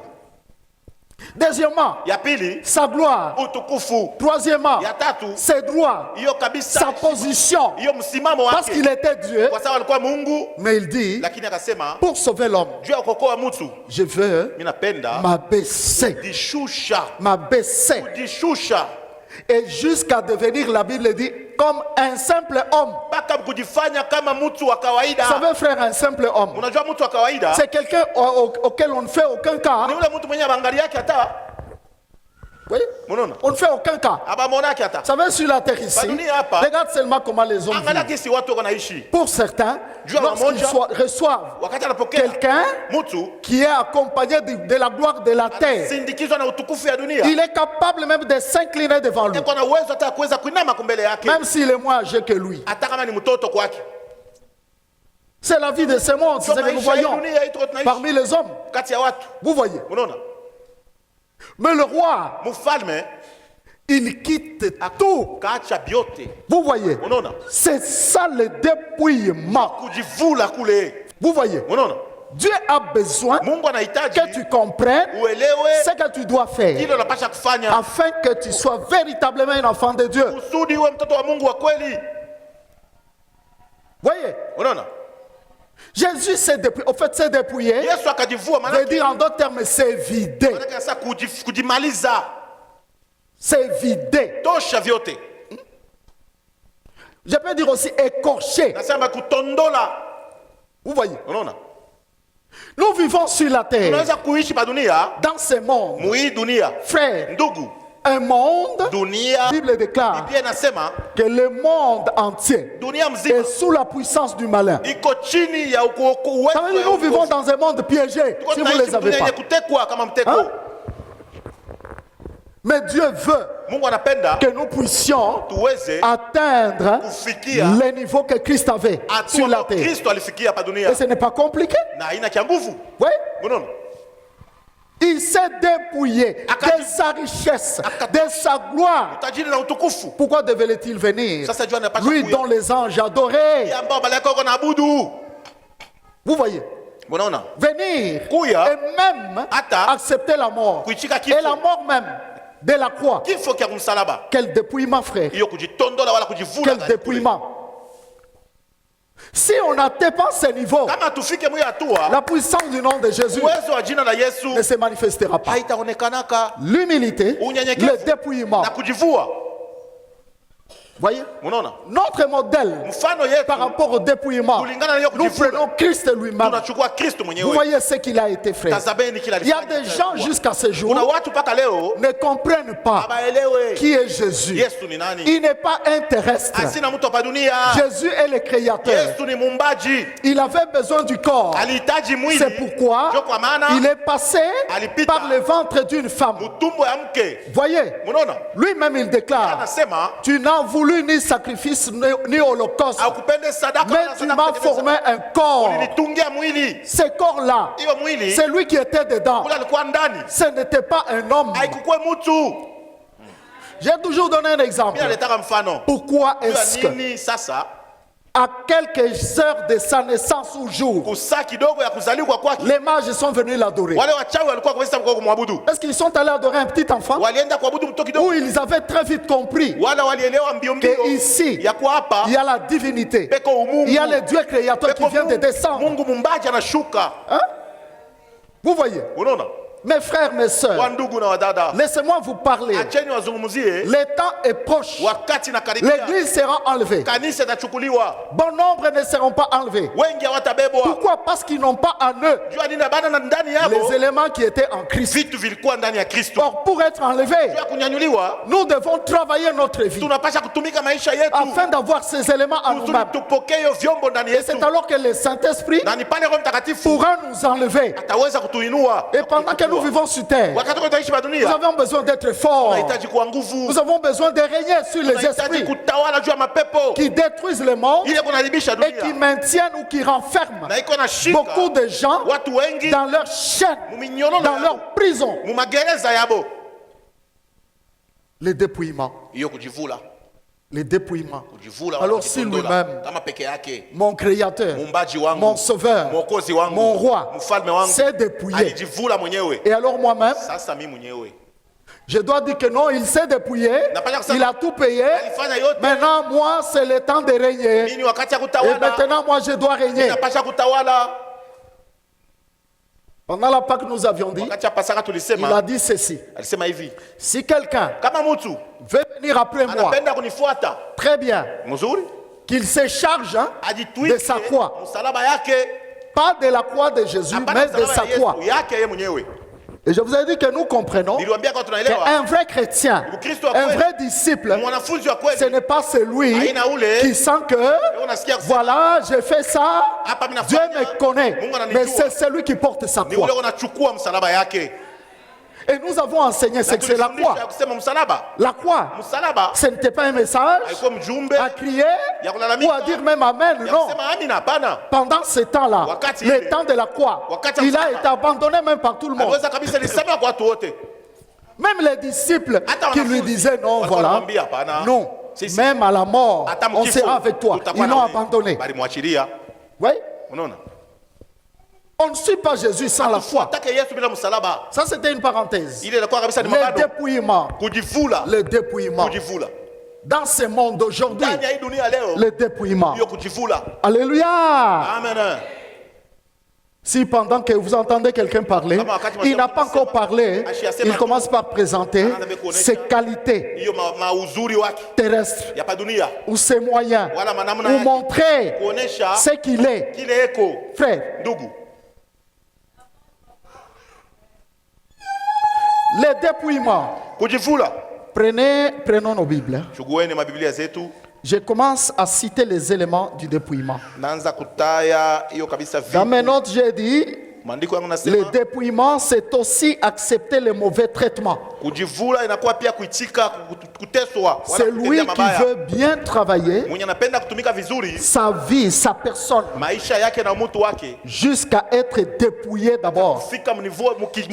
Deuxièmement, Ya pili, sa gloire. utukufu. Troisièmement, Ya tatu, ses droits, hiyo kabisa. sa position. Hiyo msimamo Parce wake. qu'il était Dieu, Kwa sababu alikuwa Mungu, mais il dit, lakini akasema pour sauver l'homme, juu ya kuokoa mtu, je veux mimi napenda m'abaisser, kujishusha. Kujishusha et jusqu'à devenir, la Bible dit, comme un simple homme. mpaka kujifanya kama mtu wa Vous kawaida. savez, frère, un simple homme, Unajua mtu wa kawaida c'est quelqu'un auquel on ne fait aucun cas. ni yule mtu mwenye bangali yake hata. Oui? Unaona? On ne fait aucun cas. Abamona yake hata. Vous savez, sur la terre ici, Baduni hapa. regarde seulement comment les hommes Angalia vivent. kisi watu wako naishi. Pour certains, lorsqu'ils reçoivent Wakati anapokea quelqu'un mtu qui est accompagné de la gloire de la terre, sindikizwa na utukufu ya dunia, il est capable même de s'incliner devant lui, eko na uwezo hata kuweza kuinama mbele yake, même s'il est moins âgé que lui. hata kama ni mtoto kwake. C'est la vie de ce monde, c'est ce que nous voyons Dunia hii tunaishi parmi les hommes. kati ya watu. Vous voyez. Unaona? Mais le roi, Mfalme il quitte tout. kaacha byote. Vous voyez. Unaona? C'est ça le dépouillement. Kujivula kule. Vous voyez. Unaona? Dieu a besoin Mungu anahitaji que tu comprennes uelewe ce que tu dois faire kile unapasha kufanya afin que tu sois véritablement un enfant de Dieu. kusudi uwe mtoto wa Mungu wa kweli. Voyez. Unaona? Jésus s'est dépouillé. Au fait, s'est dépouillé. Yesu akajivua, Veut dire en d'autres termes, c'est vidé. maana sasa kujimaliza, C'est vidé. tosha vyote. Je peux dire aussi écorché. Nasema kutondola. Vous voyez. Unaona? Nous vivons sur la terre, Tunaweza kuishi pa dunia, dans ce monde. muhii dunia. Frère, Ndugu, un monde, dunia, la Bible déclare Biblia inasema que le monde entier dunia est mzima sous la puissance du malin. iko chini ya uwezo Ça veut dire que nous vivons dans un monde piégé, Tuko si vous ne tunaishi les avez dunia pas. yenye kutekwa kama mteko. Hein? Mais Dieu veut Mungu anapenda que nous puissions tuweze atteindre kufikia les niveaux que Christ avait sur la hatua terre. Kristo alifikia hapa dunia, Et ce n'est pas compliqué. na haina kia nguvu. Oui. Unaona? Il s'est dépouillé de sa richesse, de sa gloire. Utajiri na utukufu. Pourquoi devait-il venir? Sasa jua anapaswa Lui kuya. dont les anges adoraient. Ambao malaika wako naabudu. Vous voyez? Unaona? Venir Kuya. et même Hata. accepter la mort. Kuichika Et kifo. la mort même de la croix. Kifo kia kumsalaba. Quel dépouillement, frère. Hiyo kujitondola wala kujivula. Quel ndani kule. dépouillement. Si on n'atteint pas ce niveau, Kama tufike mwe hatua, la puissance du nom de Jésus uwezo wa jina la Yesu ne se manifestera pas. haitaonekanaka. L'humilité, Unyenyekevu le dépouillement. na kujivua. Voyez? Unaona? Notre modèle Mfano yetu par rapport au dépouillement, kulingana na hiyo nous kujivula, prenons Christ lui-même. tunachukua Kristo Vous mwenyewe. voyez ce qu'il a été, frère. Tazameni kila Il y a alifanya. des gens jusqu'à ce jour Kuna watu mpaka leo ne comprennent pas habaelewe qui est Jésus. Yesu ni nani. Il n'est pas un terrestre. Asina mtu hapa dunia. Jésus est le créateur. Yesu ni muumbaji. Il avait besoin du corps. Alihitaji mwili. C'est pourquoi Ndio kwa maana il est passé alipita par le ventre d'une femme. utumbo ya mke. Voyez, Unaona? lui-même il déclare, Anasema tu n'as voulu ni sacrifice ni holocauste, akupende sadaka mais wala tu sadaka m'as kutengeneza. formé un corps. Ulinitungia mwili. Ce corps-là, Hiyo mwili c'est lui qui était dedans. ule alikuwa ndani. Ce n'était pas un homme. Haikukuwa mtu. J'ai toujours donné un exemple. Mimi nataka mfano. Pourquoi est-ce Jua que nini sasa à quelques heures de sa naissance ou jour, kusaa kidogo ya kuzaliwa kwake les mages sont venus l'adorer? wale wachawi walikuwa kwa kumwabudu. Est-ce qu'ils sont allés adorer un petit enfant? Walienda kuabudu mtoto Ou kidogo. ils avaient très vite compris Wala walielewa mbio mbio que ici, ya kwa hapa il y a la divinité, peko umungu. il y a le Dieu créateur qui Peko vient de descendre. Mungu mumbaji anashuka. Hein? Vous voyez? Unaona? Mes frères, mes Kwa sœurs, ndugu na wadada, laissez-moi vous parler. acheni wazungumzie. Le temps est proche. Wakati na karibia, L'église sera enlevée. kanisa itachukuliwa. Bon nombre ne seront pas enlevés. Wengi hawatabebwa. Pourquoi? Parce qu'ils n'ont pas en eux Jua nini bana na ndani les yao éléments qui étaient en Christ. vitu vilikuwa ndani ya Kristo. Or, pour être enlevés, Jua kunyanyuliwa, nous devons travailler notre vie tunapasha kutumika maisha yetu afin d'avoir ces éléments en kusudi nous-mêmes. tupokee hiyo vyombo ndani Et yetu, c'est alors que le Saint-Esprit na ni pale Roho Mtakatifu pourra nous enlever. ataweza kutuinua. Et pendant que nous vivons sur terre, wakati tunaishi pa nous dunia avons besoin d'être forts. tunahitaji kuwa nguvu, Nous avons besoin de régner sur les tunahitaji esprits kutawala juu ya mapepo qui détruisent le monde ile kunaharibisha et qui dunia maintiennent ou qui renferment na iko na shika beaucoup de gens watu wengi dans leurs chaînes, muminyololo dans yabo, leurs prisons. mu magereza yabo. Le dépouillement. Hiyo kujivula Le dépouillement. kujivula Alors wala si kujipondola, lui-même, kama peke yake mon créateur, muumbaji wangu mon sauveur, mwokozi wangu mon roi, mfalme wangu s'est dépouillé. alijivula mwenyewe. Et alors moi-même, Sasa mimi mwenyewe je dois dire que non, il s'est dépouillé, il a tout payé. alifanya yote. Maintenant, moi, c'est le temps de régner. Mimi wakati ya Et kutawala maintenant, moi, je dois régner. napasha kutawala. Pendant la Pâque, nous avions dit, Wakati ya Pasaka il a tulisema, dit ceci. alisema hivi, Si quelqu'un kama mtu veut venir après moi, anapenda kunifuata très bien, mzuri, qu'il se charge de ajitwike sa croix. msalaba yake, Pas de la croix de Jésus, hapana mais de sa msalaba ya croix. Yesu yake yeye mwenyewe. Et je vous ai dit que nous comprenons Niliwaambia kwa tunaelewa qu'un vrai chrétien, Ukristo wa un kweli, vrai disciple, mwanafunzi wa ce kweli n'est pas celui haina ule qui sent que, unasikia kusema, voilà, j'ai fait ça, hapa mimi Dieu nafanya, me connaît. Mungu Mais ananijua. c'est celui qui porte sa Ni croix. ule unachukua msalaba yake. Et nous avons enseigné ce Na que c'est la tulifundisha croix. kusema msalaba. La croix, Msalaba ce n'était pas un message haikuwa mjumbe à crier ya ou kulalamika, à dire même Amen. ya Non. kusema amina, hapana. Pendant ce temps-là, Wakati le ile, temps de la croix, wakati il a msalaba, été abandonné même par tout le monde. Aliweza kabisa lisema kwa watu wote. Même les disciples Hata qui lui wanafunzi, disaient non, walikuwa voilà, wanamwambia, hapana. non, Sisi, même à la mort, hata on mkifo, sera avec toi. tutakuwa Ils na l'ont wewe. abandonné. Bali mwachilia. Oui? Unaona? On ne suit pas Jésus sans la foi. Atake Yesu bila msalaba. Ça, c'était une parenthèse. Ile ilikuwa kabisa ni Le mabado. dépouillement. Kujivula. Le dépouillement. Kujivula. Dans ce monde d'aujourd'hui, Ndani ya hii dunia leo, le dépouillement. hiyo kujivula. Alléluia. Amen. Si pendant que vous entendez quelqu'un parler, il n'a pas encore parlé, il commence par présenter ses qualités Hiyo mauzuri wake terrestres ya pa dunia. ou ses moyens, Wala manamna ou yake. montrer Kuonesha ce qu'il est. kile eko. Frère, Ndugu, le dépouillement. kujivula. Prenons nos Bibles. Chukueni mabiblia zetu. Je commence à citer les éléments du dépouillement. Naanza kutaya hiyo kabisa Dans mes vitu. notes, j'ai dit, Maandiko yangu le nasema dépouillement, c'est aussi accepter les mauvais traitements. kujivula inakuwa pia kuitika kuteswa wala C'est lui kutendea qui mabaya. veut bien travailler Mwenye anapenda kutumika vizuri sa vie, sa personne, maisha yake na mtu wake jusqu'à être dépouillé d'abord. fika mnivo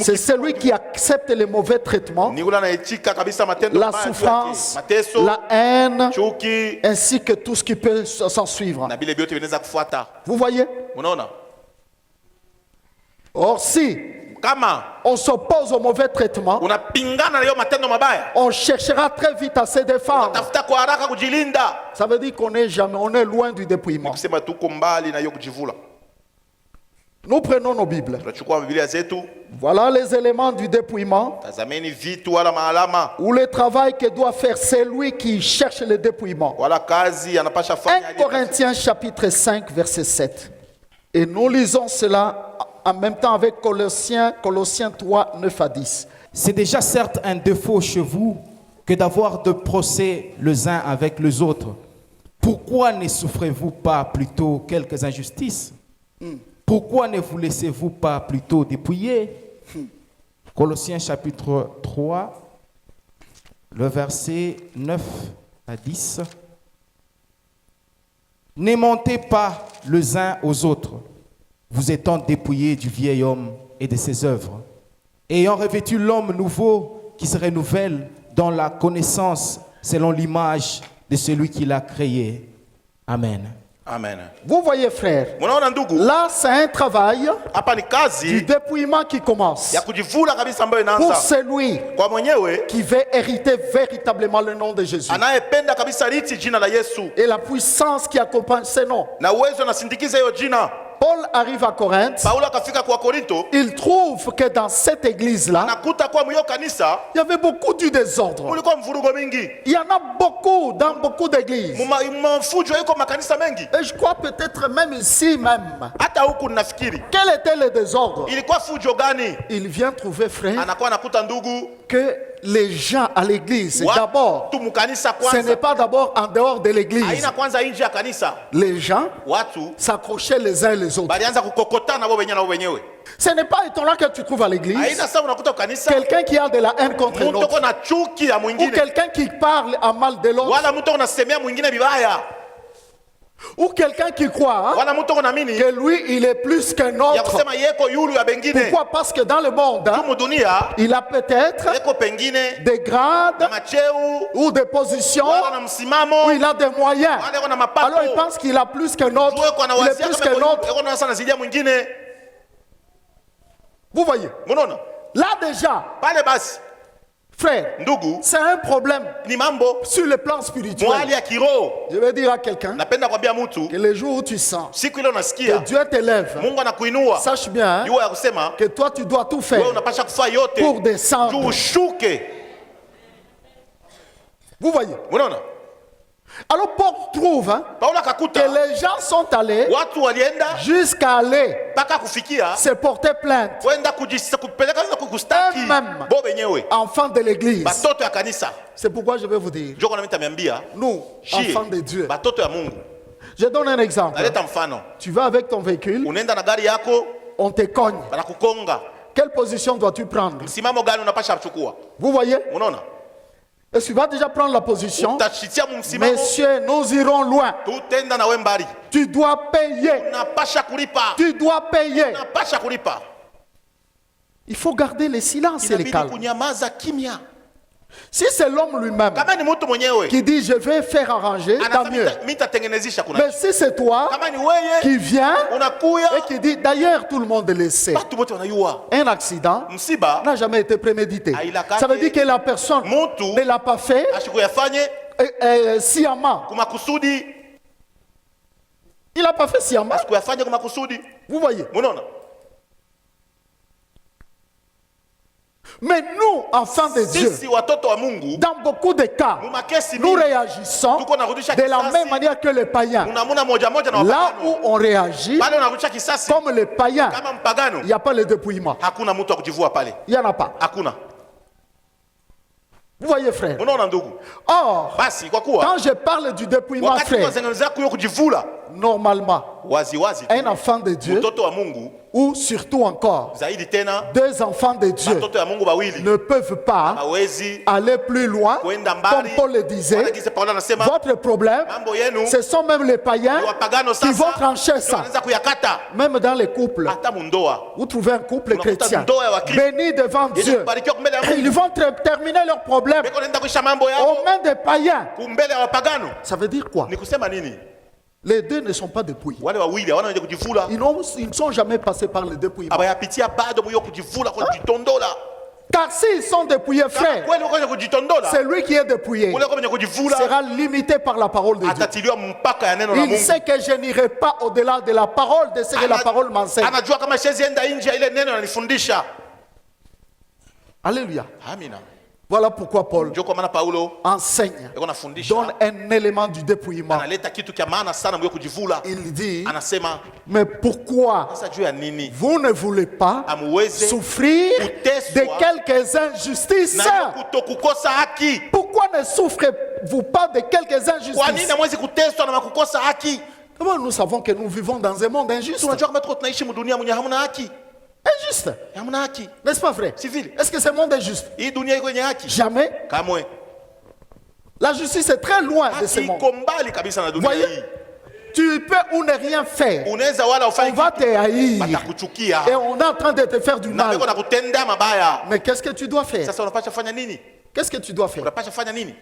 C'est celui qui accepte les mauvais traitements, ni ule anaitika kabisa matendo la mabaya juu yake. souffrance, mateso, la haine, chuki ainsi que tout ce qui peut s'en suivre. na vile vyote vinaweza kufuata. Vous voyez? Unaona, Or, si kama on s'oppose au mauvais traitement, unapingana na hiyo matendo mabaya, on cherchera très vite à se défendre. tafuta kwa haraka kujilinda. Ça veut dire qu'on est jamais, on est loin du Ni dépouillement. kusema tuko mbali na hiyo kujivula. Nous prenons nos Bibles. Tunachukua biblia zetu, Voilà les éléments du dépouillement tazameni vitu wala maalama ou le travail que doit faire celui qui cherche le dépouillement. wala kazi anapasha 1 fanya. Corinthiens chapitre 5 verset 7. Et nous lisons cela en même temps avec Colossiens 3, 9 à 10. C'est déjà certes un défaut chez vous que d'avoir de procès les uns avec les autres. Pourquoi ne souffrez-vous pas plutôt quelques injustices? Pourquoi ne vous laissez-vous pas plutôt dépouiller? Colossiens chapitre 3, le verset 9 à 10. Ne mentez pas les uns aux autres, vous étant dépouillés du vieil homme et de ses œuvres, ayant revêtu l'homme nouveau qui se renouvelle dans la connaissance selon l'image de celui qui l'a créé. Amen. Amen. Vous voyez, frère, Munaona ndugu, là c'est un travail hapa ni du kazi dépouillement qui commence ya kujivula kabisa ambayo pour inaanza celui kwa mwenyewe qui veut hériter véritablement le nom de Jésus anayependa kabisa riti jina la Yesu et la puissance qui accompagne ce nom. na uwezo anasindikiza hiyo jina. Paul arrive à Corinthe, Paulo akafika kwa Korinto, il trouve que dans cette église-là, nakuta kwa mwiyo kanisa il y avait beaucoup du désordre. mulikuwa mvurugo mingi, Il y en a beaucoup dans beaucoup d'églises. mafujo yuko makanisa mengi, Et je crois peut-être même ici même. hata huku ninafikiri Quel était le désordre? ilikuwa fujo gani? Il vient trouver, frère, Anakuwa nakuta ndugu que les gens à l'église, Watu d'abord, mukanisa ce n'est kwanza pas d'abord en dehors de l'église. haina kwanza nje ya kanisa. Les gens Watu s'accrochaient les uns les autres. balianza kukokotana wao wenyewe na wao wenyewe. Ce n'est pas étonnant que tu trouves à l'église Haina sawa unakuta kanisa quelqu'un qui a de la haine contre mtu l'autre, uko na chuki ya ou mwingine, quelqu'un qui parle à mal de l'autre, wala mtu unasemea mwingine vibaya, ou quelqu'un qui croit wala mtu unaamini que lui, il est plus qu'un ya autre. kusema yeko yulu ya bengine. Pourquoi? Parce que dans le monde, Humu dunia il a peut-être yeko pengine des grades na macheu ou des positions wala na msimamo où il a des moyens. wala yeko na mapato. Alors il pense qu'il a plus qu'un autre, Wewe kwa il est nawazia plus kama qu'un autre. yeko na sana zidia mwingine. Vous voyez? Unaona? Là déjà, Pale basi frère, ndugu c'est un problème ni mambo sur le plan spirituel. mwali ya kiroho. Je vais dire à quelqu'un Napenda kwambia mtu que le jour où tu sens siku ile que unasikia Dieu t'élève, Mungu anakuinua, sache bien jua ya kusema que toi tu dois tout wewe faire unapasha kufanya yote pour descendre. juu ushuke. Vous voyez? Unaona? Alors Paul trouve Paulo que akakuta les gens sont allés watu walienda jusqu'à aller mpaka kufikia se porter plainte, kwenda kupeleka na kukustaki Eux-mêmes. bo wenyewe enfants de l'église. batoto ya kanisa. C'est pourquoi je vais vous dire, Njoo kwa nami nitaambia nous, shie enfants de Dieu, batoto ya Mungu. je donne un exemple. Naleta mfano, Tu vas avec ton véhicule, unaenda na gari yako on te cogne. banakukonga, Quelle position dois-tu prendre? msimamo gani unapasha kuchukua? Vous voyez? Unaona? Et tu vas déjà prendre la position. Utashitia msimamo, Messieurs, nous irons loin. tutenda na we mbali. Tu dois payer. Unapasha kulipa, Tu dois payer. unapasha kulipa. Il faut garder le silence et le Inabidi calme. kunyamaza kimya. Si c'est l'homme lui-même Kama ni mtu mwenyewe qui dit je vais faire arranger, tant anasema mieux. mitatengenezesha kuna. Mais si c'est toi Kama ni wewe qui viens unakuya, et qui dit, d'ailleurs tout le monde le sait, watu wote wanajua un accident msiba n'a jamais été prémédité. Ça veut dire que la personne Mtu ne l'a pas fait ashikuyafanye sciemment. kumakusudi, Il n'a pas fait sciemment. ashikuyafanye kumakusudi. Vous voyez. Unaona? Mais nous, enfants de Dieu, Sisi watoto wa Mungu dans beaucoup de cas, mumakesi nous mingi réagissons tuko narudisha de la kisasi. même manière que les païens. Unamuna moja moja na Là où wapagano. on réagit Pale unarudisha kisasi comme les païens, kama mpagano. il n'y a pas le dépouillement. Hakuna mtu wa kujivua pale. Il n'y en a pas. Hakuna. Vous voyez, frère. Unaona ndugu? Or, Basi kwa kuwa quand je parle du dépouillement, wakati frère, tunazungumzia kuyo kujivula normalement, wazi wazi tu, un enfant de Dieu, mtoto wa Mungu ou surtout encore, zaidi tena deux enfants de Dieu, watoto ya Mungu wawili ne peuvent pas hawezi aller plus loin, kwenda comme mbali. Paul le disait. Wanagisa Paulo anasema Votre problème, mambo yenu ce sont même les païens ni wapagano qui vont sasa trancher ndio ça. wanaanza kuyakata Même dans les couples, hata mundoa. vous trouvez un couple Unakuta chrétien ndoa ya Wakristo béni devant Yesu Dieu. kubarikiwa kumbele ya Mungu. Ils vont terminer leurs problèmes Beko naenda kuisha mambo yao aux mains des païens. kumbele ya wapagano. Ça veut dire quoi? Ni kusema nini? Les deux ne sont pas dépouillés. Wale wawili hawana wenye kujivula. Ils ne sont jamais passés par le dépouillement. Abayapitia bado mwiyo kujivula kwa kujitondola. Car s'ils sont dépouillés, Kama frère, kweli uko kwenye kujitondola, celui qui est dépouillé ule kwenye kujivula sera limité par la parole de Dieu. atatiliwa mpaka ya neno la Il Mungu. sait que je n'irai pas au-delà de la parole, de ce que la parole m'enseigne. Anajua kama siwezi enda nje ya ile neno ananifundisha. Alléluia. Amina. Voilà pourquoi Paul Ndio kwa maana Paulo enseigne, yuko anafundisha, donne un élément du dépouillement. analeta kitu cha maana sana mwiyo kujivula. Il dit, Anasema mais pourquoi sasa juu ya nini vous ne voulez pas amuweze souffrir kuteswa de quelques injustices? na kutokukosa haki? Pourquoi ne souffrez-vous pas de quelques Kwa nini injustices? hamwezi kuteswa na kukosa haki? Comment nous savons que nous vivons dans un monde injuste? Tunajua kama tuko tunaishi mdunia mwenye hamna haki. Injuste, Hamna haki. n'est-ce pas vrai? Si vile. Est-ce que ce monde est juste? Hii dunia iko yenye haki? Jamais. Kamwe. La justice est très loin de ce Haki monde. iko mbali kabisa na dunia Voyez, hii. tu peux ou ne rien faire. Unaweza wala On ufanye va kitu, te haïr. batakuchukia. Et on est en train de te faire du Na mal. beko nakutenda mabaya. Mais qu'est-ce que tu dois faire? Sasa unapasha fanya nini? Qu'est-ce que tu dois faire? Unapasha fanya nini?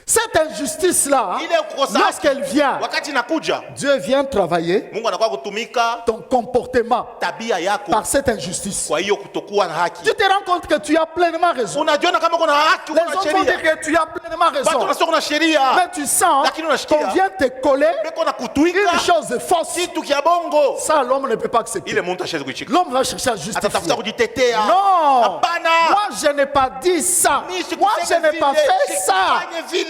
Cette injustice-là, Ile kukosa haki, lorsqu'elle vient, wakati inakuja, Dieu vient travailler Mungu anakuwa kutumika ton comportement tabia yako par cette injustice. kwa hiyo kutokuwa na haki. Tu te rends compte que tu as pleinement raison. Unajiona kama kuna haki, Les kuna gens vont dire sheria. que tu as pleinement Watu raison. wanasema kuna sheria. Mais tu sens Lakini unashikia. qu'on vient te coller Beko na kutuika une chose fausse. kitu kia bongo. Ça, l'homme ne peut pas accepter. Ile mtu ashaweza kuichika. L'homme va chercher à Atatafuta justifier. kujitetea. Non, Hapana. moi je n'ai pas dit ça. Mimi Moi je sikusema n'ai pas vile, fait ça. sikufanya vile.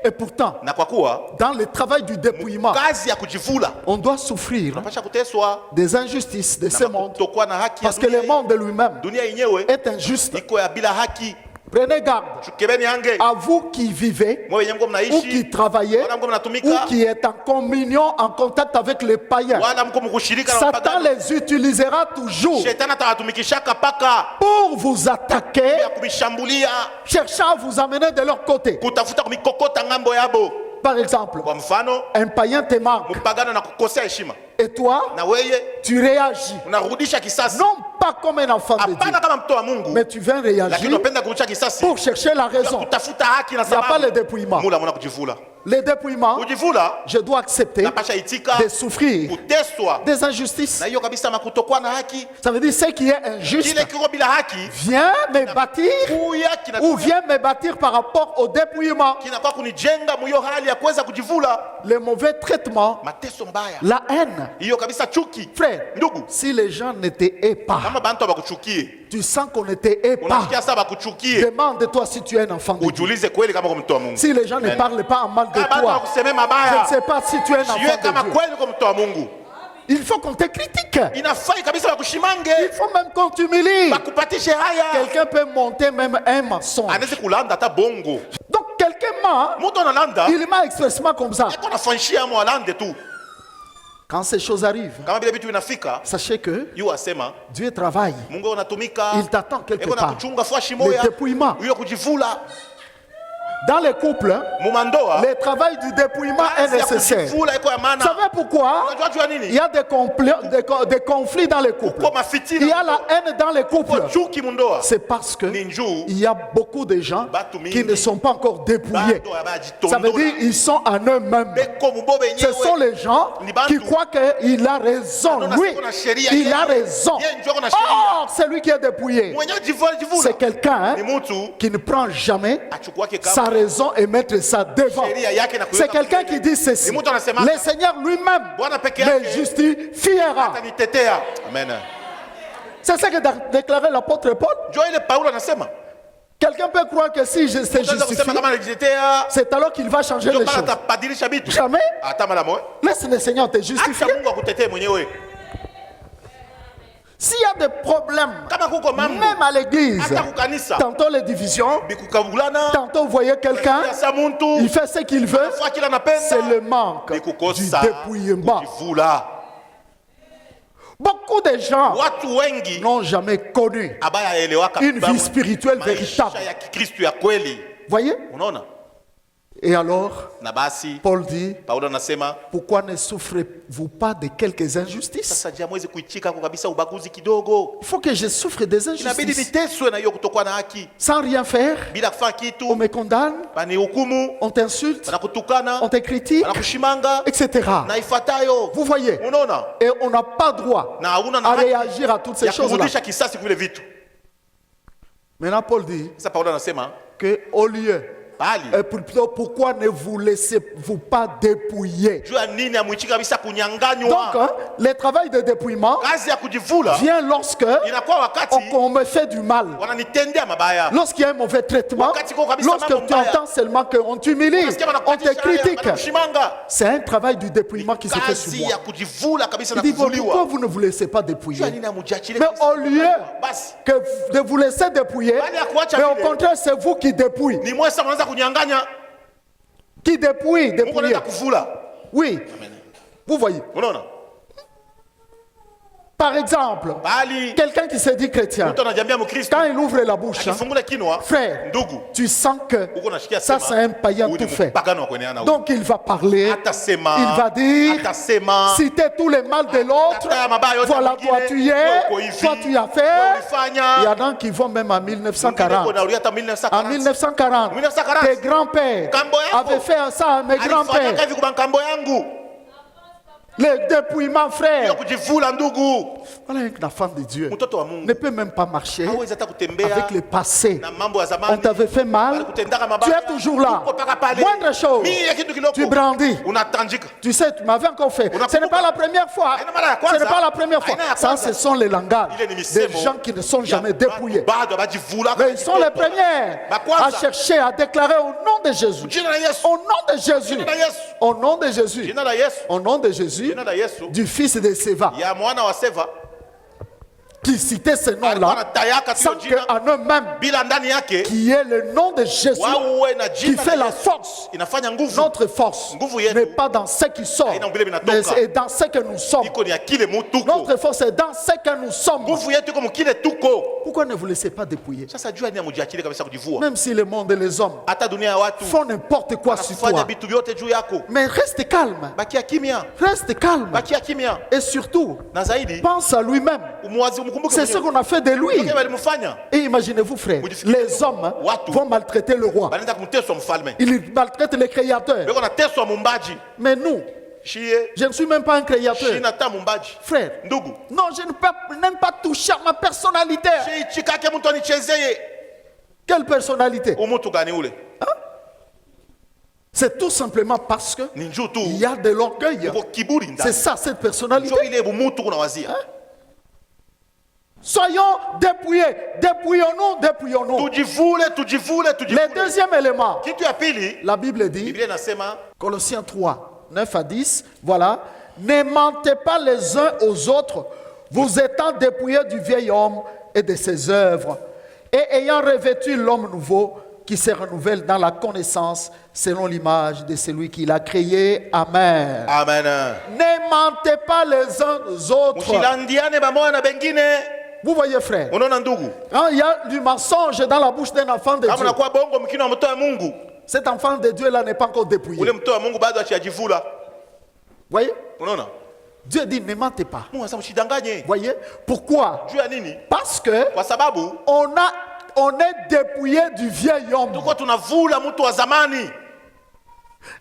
Et pourtant, na kwa kuwa dans le travail du dépouillement, kazi ya kujivula on doit souffrir unapasha kuteswa des injustices de ce na monde. kutokuwa na haki ya Parce que le dunia. monde de lui-même Dunia yenyewe est injuste. iko ya bila haki. Prenez garde Chukebeni yange à vous qui vivez mwe wenye mko ou mnaishi qui travaillez wala mko mnatumika ou qui êtes en communion, en contact avec les païens. wala mko mkushirika na Satan wapagani. les utilisera toujours Shetani atawatumikishaka paka pour vous attaquer, ya kumishambulia, cherchant à vous amener de leur côté. kutafuta kumikokota ngambo yabo. Par exemple, Kwa mfano, un païen te manque mpagano na kukosea heshima et toi, na weye tu réagis. unarudisha kisasi, Non pas comme un enfant de Dieu, hapana kama mtoto wa Mungu, mais tu viens lakini réagir unapenda kurudisha kisasi pour chercher la ya raison. kutafuta haki na Il n'y a pas le sababu. dépouillement. Mula mwana kujivula, Le dépouillement, kujivula je dois accepter napasha itika de souffrir kuteswa des injustices. na hiyo kabisa, makutokuwa na haki. Ça veut dire ce qui est injuste Kile kiko bila haki vient me bâtir kuya ou kinakuwa vient me bâtir par rapport au dépouillement. kinakuwa kunijenga mwiyo hali ya kuweza kujivula. Le mauvais traitement, Mateso mbaya la haine. hiyo kabisa, chuki. Frère, Ndugu, si les gens ne t'aiment pas, kama bantu abakuchukie, tu sens qu'on ne t'aime pas, unasikia sasa bakuchukie, demande-toi si tu es un enfant de Dieu. ujiulize kweli kama uko mtu wa Mungu. Si les gens ne Amen. parlent pas en mal de Kama bantu toi, wakusemea je ne mabaya, sais pas si tu es un sijue enfant kama de Dieu. kweli uko mtu wa Mungu. Il faut qu'on te critique. Inafai kabisa Il bakushimange, faut même qu'on t'humilie. bakupatishe haya. Quelqu'un peut monter même un mensonge. Anaweza kulanda hata bongo. Donc quelqu'un ment, Mtu analanda, il ment expressement comme ça. eko nafanshia mo alande tu. Quand ces choses arrivent, Kama vile vitu vinafika, sachez que yu asema Dieu travaille. Mungu unatumika. Il t'attend quelque Eko na part. kuchunga fwashi Le moya. dépouillement. Hiyo kujivula. Dans les couples, Mumandoa. le travail du dépouillement est Kazi ya nécessaire. kujivula iko ya Vous maana. savez pourquoi? Unajua jua Il nini? y a des conflits dans les couples. Kwa Il mafitina. y a la haine dans les couples. Kwa chuki mundoa. C'est parce que Ni njuu. il y a beaucoup de gens Batu mingi. qui ne sont pas encore dépouillés. Bado ya Ça veut bajitondola. dire ils sont en eux-mêmes. Beko mubobe Ce sont nyewe. les gens qui croient qu'il a raison. Lui, il a raison. Or, celui qui est dépouillé, Mwenye jivula c'est jivula. quelqu'un Ni mtu qui ne prend jamais achukuake sa kama raison et mettre ça devant. sheria yake na C'est kuweka quelqu'un mbele. qui dit ceci. Ni mtu anasema Le Seigneur lui-même Bwana peke me yake justifiera. atanitetea. Amen. C'est ce que déclarait l'apôtre Paul. Njoo ile Paulo anasema. Quelqu'un peut croire que si je sais Unaweza justifier, kusema kama anajitetea. c'est alors qu'il va changer Njoo les pala choses. atabadilisha vitu. Jamais. Hata mara moja. Laisse le Seigneur te justifier. Acha Mungu akutetee mwenyewe. S'il y a des problèmes, Kama kuko mambo même à l'église, hata kukanisa tantôt les divisions, bikukabulana tantôt vous voyez quelqu'un, sa muntu il fait ce qu'il veut, kwa kila napenda c'est le manque du bikukosa dépouillement. kujivula. Beaucoup de gens Watu wengi n'ont jamais connu abaya elewaka une vie spirituelle maisha véritable. ya Kikristo ya kweli. Voyez? Unaona? Et alors, Na basi Paul dit, Paulo anasema pourquoi ne souffrez-vous pas de quelques injustices? sasa jamwezi kuichika kwa kabisa ubaguzi kidogo. Il faut que je souffre des Inabidi injustices niteswe na hiyo kutokuwa na haki sans rien faire. bila kufanya On kitu. me condamne, Bani hukumu, on t'insulte, banakutukana, on te critique, banakushimanga etc. na ifuatayo. Vous voyez? Unaona? Et on n'a pas droit Na hauna na à haki réagir à toutes ces ya choses-là. kurudisha kisasi kwa vile vitu. Maintenant, Paul dit Sasa Paulo anasema qu'au lieu, bali plutôt, pourquoi ne vous laissez-vous pas dépouiller? jua nini amwichika kabisa Donc, kunyanganywa. hein, le travail de dépouillement Kazi ya kujivula vient lorsque inakuwa wakati on me fait du mal. wananitendea mabaya. Lorsqu'il y a un mauvais traitement, Wakati kwa kabisa lorsque mambo tu mbaya. entends seulement qu'on t'humilie, Unasikia on te wanakupatisha haya, critique, wanakushimanga. c'est un travail du dépouillement qui se fait sur Kazi moi. ya kujivula kabisa Il na dit, pourquoi kuvuliwa. vous ne vous laissez pas Jua dépouiller? nini amujiachilie Mais kabisa. au lieu Basi de vous laisser dépouiller, Bali ya kuacha mais au vile. contraire, c'est vous qui dépouillez. ni mwe sasa mnaanza kunyanganya. Qui dépouille, Mungu dépouiller. anaenda kuvula. Oui, Amen. vous voyez. Unaona? Par exemple, Bali quelqu'un qui se dit chrétien, mtu anajiambia Mkristo quand il ouvre la bouche, hein, akifungula kinwa frère, ndugu tu sens que uko nashikia ça c'est un païen huyu tout ni fait. mpagano wa kueneana huyu. Donc il va parler, Atasema, il va dire, atasema citer tous les mal de l'autre. Ataya mabaya yote ya Voilà, mwingine, toi tu y wewe es, uko hivi, toi tu y as wewe fait. Il y ulifanya. en a qui vont même en Mwingine 1940. uko naulia hata En 1940. 1940, 1940, tes grands-pères Kambo yako. avaient fait ça à mes Alifanya grands-pères. kazi kwa kambo yangu. Le dépouillement, Hiyo frère. kujivula ndugu. Voilà un enfant de Dieu Mtoto wa Mungu ne peut même pas marcher hawezi hata kutembea avec le passé. na mambo ya On zamani. t'avait fait mal, Walikutendaka tu mabaya. es toujours là. Uko paka pale. Moindre chose, Mimi ya kitu kiloko. tu brandis. Unatanjika. Tu sais, tu m'avais encore fait. Unakumbuka? Ce n'est pas la première fois. Haina mara ya Ce kwanza. n'est pas la première fois. Haina ya Ça, kwanza. ce sont les langages Ile ni des misemo gens qui ne sont jamais ya dépouillés. bado abajivula Mais ils sont les premiers Ba à kwanza. chercher, à déclarer au nom de Jésus. Jina la Yesu. Au nom de Jésus. Jina la Yesu. Au nom de Jésus. Jina la Yesu. Au nom de Jésus. Jina la Yesu. Du fils de Séva. Ya mwana wa Seva. Qui citait ce Alikuwa nom-là anatayaka sans tu jina qu'en eux-mêmes, bila ndani yake qui est le nom de Jésus, wawe na qui jina fait la la Yesu. force. Inafanya nguvu. Notre force Nguvu yetu. n'est pas dans ce qui sort, Haina vile vinatoka. mais c'est dans ce que nous sommes. Iko ni akile mutuko. Notre force est dans ce que nous sommes. Nguvu yetu iko mukile tuko. Pourquoi ne vous laissez pas dépouiller? Sasa jua ni amujiachilie kabisa kujivua. Même si le monde et les hommes Hata dunia ya watu font n'importe quoi sur wanafanya toi, vitu vyote juu yako. mais reste calme. Bakia kimya. Reste calme. Bakia kimya. Et surtout, Na zaidi pense à lui-même. umwazi umkumbuke C'est ce mwenyewe. qu'on a fait de lui. Ndio walimfanya. Et imaginez-vous, frère, les hommes Watu. vont maltraiter le roi. Banaenda kumteswa mfalme. Ils maltraitent les créateurs. Beko nateswa mumbaji. Mais nous, Shie je ne suis même pas un créateur. shina ta mumbaji. Frère, Ndugu. non, je ne peux même pas toucher à ma personnalité. Shie chikake mtu anichezeye. Quelle personnalité? Umutu gani ule? C'est tout simplement parce que Ni njoo tu. il y a de l'orgueil. Uko kiburi C'est ndani. ça, cette personnalité. Njoo ile bumutu kunawazia. Soyons dépouillés. Dépouillons-nous, dépouillons-nous. Tujivule, tujivule, Le tujivule. deuxième élément, Kitu ya pili, la Bible dit, Biblia inasema Colossiens 3, 9 à 10, voilà. Ne mentez pas les uns aux autres, vous étant dépouillés du vieil homme et de ses œuvres, et ayant revêtu l'homme nouveau qui se renouvelle dans la connaissance selon l'image de celui qui l'a créé. Amen. amen. Ne mentez pas les uns aux autres. Msilandiane pamoja na bengine. Vous voyez, frère, Unaona ndugu? quand il y a du mensonge dans la bouche d'un enfant de Kama Dieu, unakuwa bongo mkino wa mtoto wa Mungu, cet enfant de Dieu-là n'est pas encore dépouillé. ule Vous mtoto wa Mungu bado hajajivula. voyez? Unaona? Dieu dit ne mentez pas. Mungu anasema msidanganye. Vous voyez? Pourquoi? Juu ya nini? Parce que Kwa sababu on est dépouillé du vieil homme. tuko tunavula mtu wa zamani.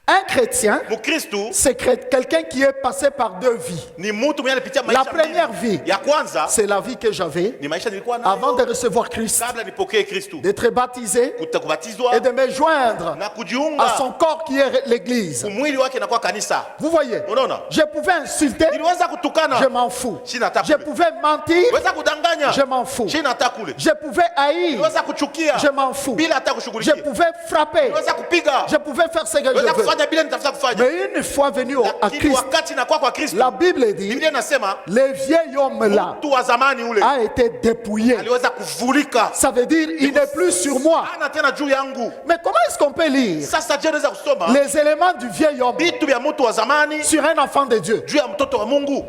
Un chrétien, Mkristo c'est quelqu'un qui est passé par deux vies. ni mtu mwenye alipitia La maisha première mbili. vie, Ya kwanza c'est la vie que j'avais ni maisha nilikuwa avant de nayo recevoir Christ, kabla nipokee Kristo. d'être baptisé Kubatizwa et de me joindre na à kujiunga son corps qui est l'Église. mwili wake na kwa kanisa. Vous voyez? Unaona? Je pouvais insulter, Niliweza je kutukana. m'en fous. Sina hata Je kule. pouvais mentir, Weza kudanganya. je m'en fous. Sina hata kule. Je pouvais haïr, Niliweza kuchukia. je m'en fous. Bila hata Je kushughulikia. pouvais frapper, Niliweza kupiga. je pouvais faire ce que je Niliweza veux. kufanya bila nitafuta kufanya. Mais une fois venu à Lakini Christ, wakati nakuwa kwa Kristo, la Bible dit, Biblia inasema le vieil homme là mtu wa zamani ule a été dépouillé. aliweza kuvulika. Ça veut dire il n'est plus sur moi. Hana tena juu yangu. Mais comment est-ce qu'on peut lire Sasa je naweza kusoma les éléments du vieil homme vitu vya mtu wa zamani sur un enfant de Dieu? juu ya mtoto wa Mungu.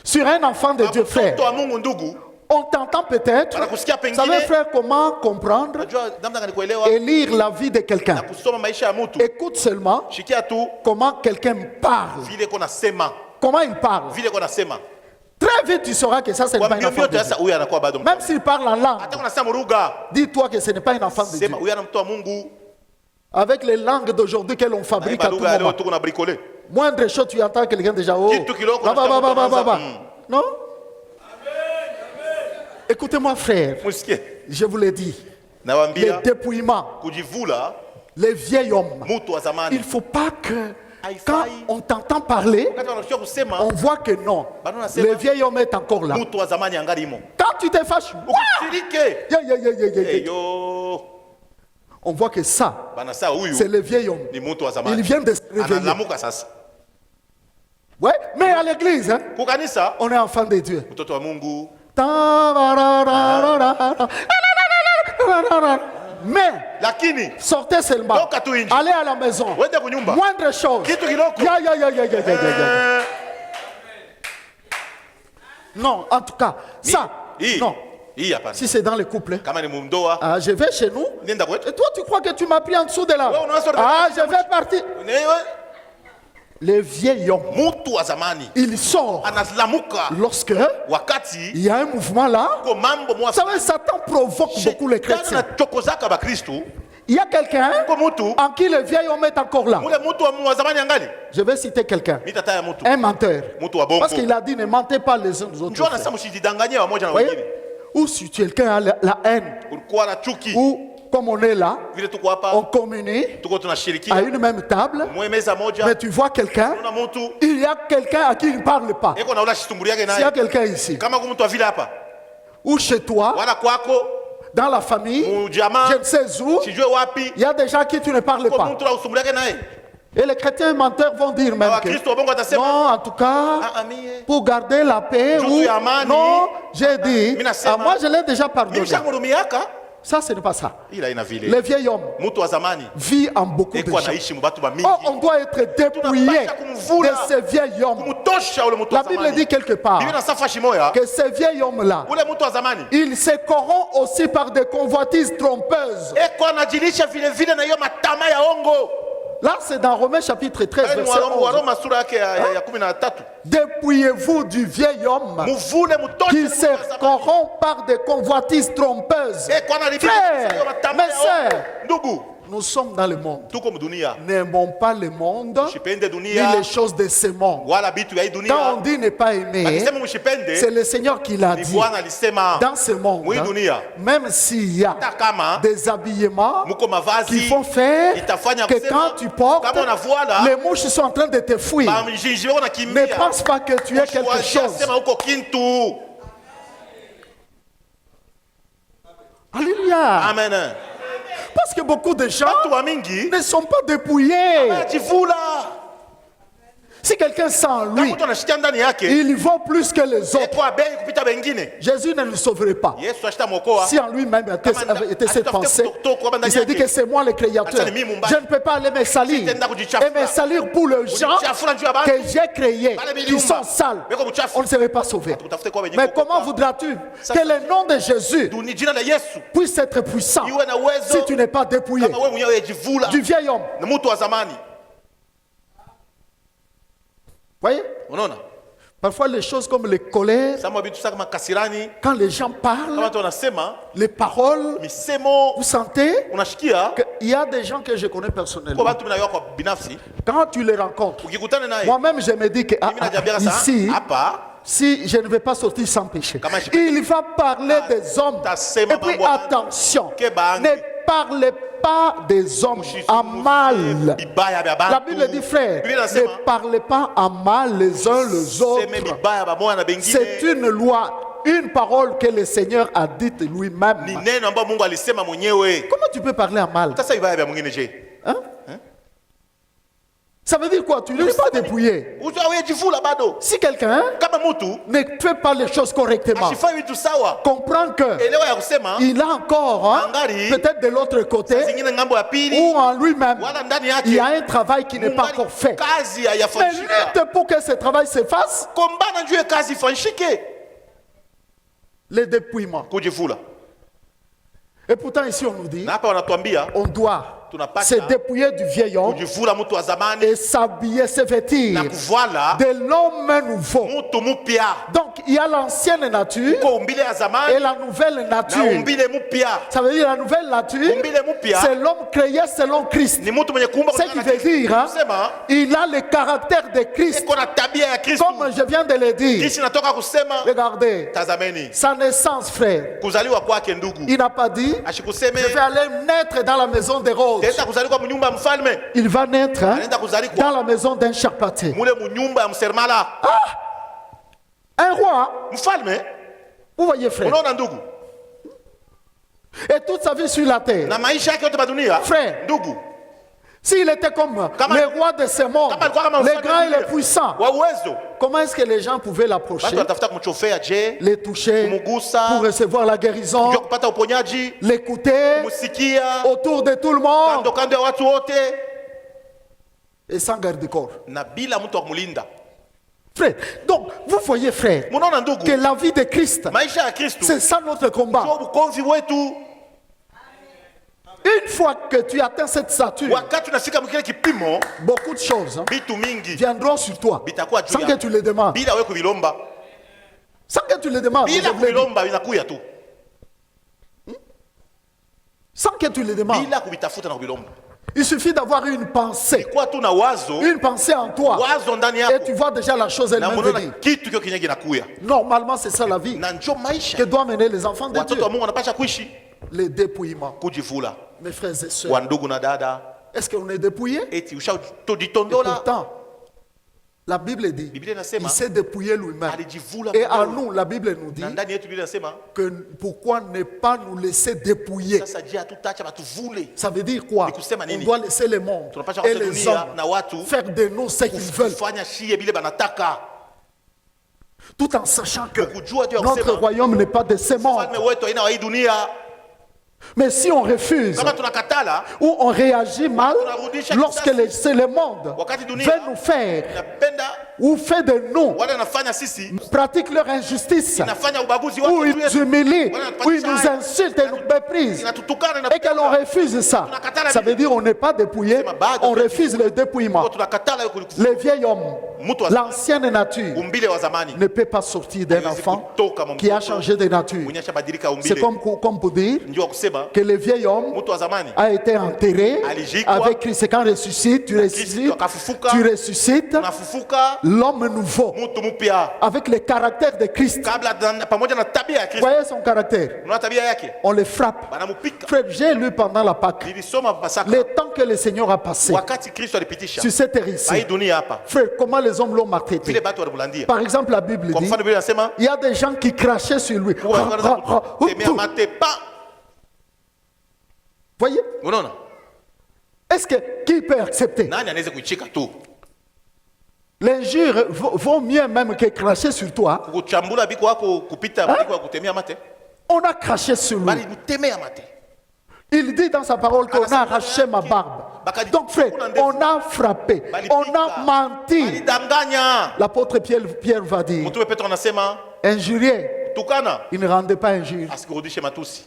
Sur un enfant de Dieu, frère. Mtoto wa Mungu ndugu, On t'entend peut-être. anakusikia Vous savez, pengine. frère, comment comprendre Unajua namna gani kuelewa et lire la vie de na quelqu'un? kusoma maisha ya mtu. Écoute seulement Shikia tu comment quelqu'un parle. vile iko nasema, Comment il parle. vile iko nasema. Très vite, tu sauras que ça, ce n'est Kwa pas un mbio enfant mbio de Dieu. sasa huyu anakuwa bado Même mtoto. s'il parle en langue, Hata unasema lugha, dis-toi que ce n'est pas un enfant de Dieu. sema huyu ana mtoto wa Mungu. Avec les langues d'aujourd'hui que l'on Na fabrique hii à tout lugha leo moment. tuko na bricole. Moindre chose, tu entends quelqu'un déjà. Oh, Kitu kiloko bah, bah, bah, bah, bah, bah, bah. Mm. Non? Écoutez-moi, frère, Musikie. je vous l'ai dit. Le Nawaambia dépouillement, kujivula les vieils hommes. mtu wa Il zamani. ne faut pas que, Haifai. quand on t'entend parler, Wakati wanakuja kusema on voit que non. Bado nasema- Le vieil homme est encore là. mtu wa zamani angali imo. Quand tu te fâches, Ukishirike. yeah, yeah, yeah, yeah, yeah, yeah. Eyo. On voit que ça, Bana saa huyu c'est le vieil homme. ni mtu wa Il zamani. vient de se réveiller. Analamuka sasa. Ouais, mais à l'église, hein, Kukanisa on est enfant de Dieu. mtoto wa Mungu. Mais Lakini sortez seulement, Toka tu nje. allez à la maison. wende kunyumba. Moindre chose. Kitu kiloko. Ya, ya, ya, ya, ya, ya, ya, ya. Non, en tout cas, ça, Hii. non. Hii hapana. Si c'est dans les couples, Kama ni mundoa, je vais chez nous. nenda kwetu. Et toi, tu crois que tu m'as pris en dessous de là? Ouais, on a sorti- Je vais partir. Newe Les vieils hommes, mtu wa zamani ils sortent analamuka lorsque wakati il y a un mouvement là. ko mambo Vous savez, Satan provoque beaucoup les Shetani chrétiens. anachokozaka bakristu. Il y a quelqu'un Ko mutu, en qui le vieil homme est encore là. mule mutu wa zamani angali. Je vais citer quelqu'un. Mitataya mutu. Un menteur. Mutu wa bongo. Parce qu'il a dit ne mentez pas les uns aux autres. Njoo anasema msijidanganye wamoja na Voyez? wengine. Ou si quelqu'un a la haine, Ulikuwa na chuki. ou comme on est là, Vile tuko on hapa, communie tuko à tunashirikia. une même table, Mwemeza moja. mais tu vois quelqu'un, Kuna mtu il y a quelqu'un à qui il ne parle pas. eko na ula shitumburi yake S'il y a naye. quelqu'un ici, Kama kumtu wa vile hapa. ou chez toi, Wala kwako, dans la famille, mujama, je ne sais où, sijue wapi. il y a des gens à qui tu ne parles Ko pas. mtu la usumburi yake naye. Et les chrétiens menteurs vont dire Na même que Wakristo wa bongo atasema, non, en tout cas, "Ah, mie. pour garder la paix, Juu ou ya amani. non, j'ai dit, Mina sema, moi je l'ai déjà Mimi pardonné. shamurumiaka. Ça, ce n'est pas ça. Ila ina vile. Le vieil homme Mtu wa zamani vit en beaucoup de eko gens. anaishi mubatu ba mingi. Oh, on doit être dépouillé Tunapasha kumvula. de ce vieil homme. Kumutosha ule mtu wa La Bible zamani. dit quelque part Biblia inasafa shimoya. que ce vieil homme-là, Ule mtu wa zamani il se corrompt aussi par des convoitises trompeuses. eko anajilisha vile vile na hiyo matama ya ongo. Là, c'est dans Romains chapitre 13, Ni verset 11. Waroma sura yake ya 13. Dépouillez-vous du vieil homme Muvule mutoshe qui ule se mtu wa zamani. corrompt par des convoitises trompeuses. Eko anaribisha Frère, hiyo matama mes ya sœurs, ongo. Ndugu, nous sommes dans le monde. tuko mdunia. N'aimons pas le monde Mshipende ni dunia les choses de ce monde. wala bitu ya hii Quand dunia. on dit ne pas aimer, Akisema mshipende, c'est le Seigneur qui l'a ni dit. Bwana alisema Dans ce monde, mwi dunia même s'il y a hata kama des habillements muko qui mavazi font faire itafanya que kusema quand tu portes, kama unavoila les mouches sont en train de te fuir. bamjinji wako Ne nakimbia. pense pas que tu es quelque chose. Sema huko kintu. Alléluia. Amen. Parce que beaucoup de gens Watu wa mingi ne sont pas dépouillés. ajivula. Si quelqu'un sent en Kama lui, mtu anashikia ndani yake il vaut plus que les autres. eko abei kupita bengine. Jésus ne le sauverait pas. Yesu ashitamuokoa. Si en lui-même était cette pensée, il s'est dit que c'est moi le créateur. Je ne peux pas aller me salir. Et me salir pour les gens que j'ai créés, qui sont sales. On ne serait pas sauvé. Mais comment voudras-tu que le nom de Jésus Duni jina la Yesu puisse être puissant iwe na uwezo si tu n'es pas dépouillé kama wewe mwenyewe ajivula du vieil homme? na mtu wa zamani. Voyez? Unaona? Parfois les choses comme les colères, Sama vitu sasa kama kasirani, quand les gens kama parlent, watu wanasema les paroles, misemo, vous sentez unashikia qu'il y a des gens que je connais kwa personnellement. watu mnayua kwa binafsi, Quand tu les rencontres, ukikutana naye moi-même je me dis que mimi najiambia sasa ici, hapa si je ne vais pas sortir sans péché, Kama je- il va parler des hommes. tasema Et puis mambo ya- attention, Ke bangi. ne parlez pas des hommes en mal. bibaya vya bantu. La Bible dit, frère, Biblia inasema, ne parlez pas en mal les uns les seme autres. vibaya vya moja na bengine. C'est une loi, une parole que le Seigneur a dite Ni lui-même. neno ambayo Mungu alisema mwenyewe. Comment tu peux parler en mal? Sasa vibaya vya mwingine je? Hein? Ça veut dire quoi? Tu ne es pas dépouillé. Ujawe jivula bado. Si quelqu'un Kama mtu ne fait pas les choses correctement, asifai vitu sawa. comprends que Elewa ya kusema il a encore, hein, Angari. peut-être de l'autre côté, zingine ngambo ya pili ou en lui-même, wala ndani il y a yake un travail qui n'est pas mungali encore fait. kazi Mais hayafanyika. lutte pour que ce travail se fasse, Kombana juu ya kazi ifanyike. le dépouillement. Kujivula. Et pourtant ici on nous dit, Na hapa wanatuambia on doit tunapasha se dépouiller du vieil homme kujivula mtu wa zamani et s'habiller, se vêtir na kuvala de l'homme nouveau. mtu mpya. Donc il y a l'ancienne nature Kwa umbile ya et zamani la nouvelle na nature. umbile mpya. Ça veut dire la nouvelle nature, Umbile mpya c'est l'homme créé selon Christ. ni mtu mwenye kuumba Ce qui veut dire, hein, kusema il a le caractère de Christ. iko na tabia ya Kristo. Comme je viens de le dire, Kisi natoka kusema regardez, tazameni sa naissance, frère, kuzaliwa kwake ndugu. il n'a pas dit, Ashikuseme je vais aller naître dans la maison des roses. tenda kuzaliwa mu nyumba ya mfalme. Il va naître, hein, Anaenda dans kuzalikwa la maison d'un charpentier. mule mu nyumba ya msermala. Un roi, Mfalme, vous voyez, frère, unaona ndugu, et toute sa vie sur la terre. na maisha yake yote madunia Frère. ndugu, S'il était comme Kama- les rois de ce monde, kama alikuwa kama les mfalme grands et dunia, les puissants, wa uwezo, comment est-ce que les gens pouvaient l'approcher, watu watafuta kumchofea je, les toucher, Kumugusa. pour recevoir la guérison, kujua kupata uponyaji, l'écouter musikia autour de tout le monde kando kando ya watu wote et sans garde corps. na bila mtu wa kumulinda. Frère, donc vous voyez, frère, Munaona ndugu, que la vie de Christ, maisha ya Kristo c'est ça notre combat. ndio ukomvi wetu. Une fois que tu atteins cette stature, Wakati unafika mkile kipimo, beaucoup de choses, hein, vitu mingi viendront sur toi bitakuwa juu sans que ya tu les demandes. bila wewe kuvilomba, Sans que tu les demandes. bila je vous l'ai dit. kuvilomba vinakuya tu. Sans que tu le demandes. bila kubitafuta na kubilomba. Il suffit d'avoir une pensée. Kwa tu na wazo En toi. wazo ndani Et yako tu vois déjà la chose na elle-même unaona venir. kitu kio kinyaji nakuya Normalement, c'est ça la vie na njo que maisha doivent mener les enfants de Dieu. watoto wa Mungu wanapasha kuishi Les dépouillements. kujivula. Mes frères et sœurs, Wa ndugu na dada est-ce qu'on est dépouillé? eti Et ushajitondola. pourtant, la Bible dit, Biblia inasema il s'est dépouillé lui-même. alijivula Et à mwenyewe. nous, la Bible nous dit Na ndani yetu Biblia inasema que pourquoi ne pas nous laisser dépouiller? sasa je hatutaacha batuvule. Ça veut dire quoi? Ni kusema On nini? doit laisser le monde Tunapasha et kuacha les dunia hommes na watu faire de nous ce qu'ils veulent, kufanya shie bile banataka. tout en sachant que Kujua tu ya notre kusema royaume n'est pas de ce monde. ufalme wetu haina wa hii dunia. Mais si on refuse Kama tunakatala ou on réagit mal Tunarudisha lorsque kisasi. c'est le monde wakati dunia veut nous faire inapenda ou fait de nous, wale wanafanya sisi pratique leur injustice, inafanya ubaguzi ou wake ils juu yetu. humilient, Voilà, ou ils nous insultent et nous méprisent, Inatutukana et que l'on refuse ça, ça veut dire on n'est pas dépouillé, on refuse le dépouillement. tunakatala hiyo Le vieil homme, mtu wa l'ancienne nature, umbile wa zamani ne peut pas sortir d'un haiwezi enfant kutoka mwa qui a mtoto changé de nature. mwenye ashabadilika C'est umbile. comme pour dire Njoo kusema que le vieil homme mtu wa zamani a été enterré Alijikwa. avec Christ. Et quand ressuscite, tu ressuscites, akafufuka, tu ressuscites unafufuka l'homme nouveau mtu mpya avec le caractère de Christ. kabla pamoja na tabia ya Vous Kristo. voyez son caractère? Unaona tabia yake On le frappe. banamupika. Frère, j'ai lu pendant la Pâque Nilisoma Pasaka le temps que le Seigneur a passé wakati Kristo alipitisha sur cette hii hérissée. dunia hapa, Frère, comment les hommes l'ont maltraité. vile batu walimlandia. Par exemple, la Bible Kwa dit mfano Biblia inasema il y a des gens qui crachaient sur lui. temea mate pa. Voyez? Unaona Est-ce que qui peut accepter? nani anaweza kuichika tu L'injure vaut mieux même que cracher sur toi. kukuchambula biko wako kupita biko kutemea mate, On a craché sur lui. bali mtemea mate. Il dit dans sa parole qu'on a arraché ma barbe. Donc frère, on a frappé, on a menti. Balidanganya. L'apôtre Pierre va dire, Mtume Petro anasema injurier, tukana il ne rendait pas injure. asikurudishe matusi.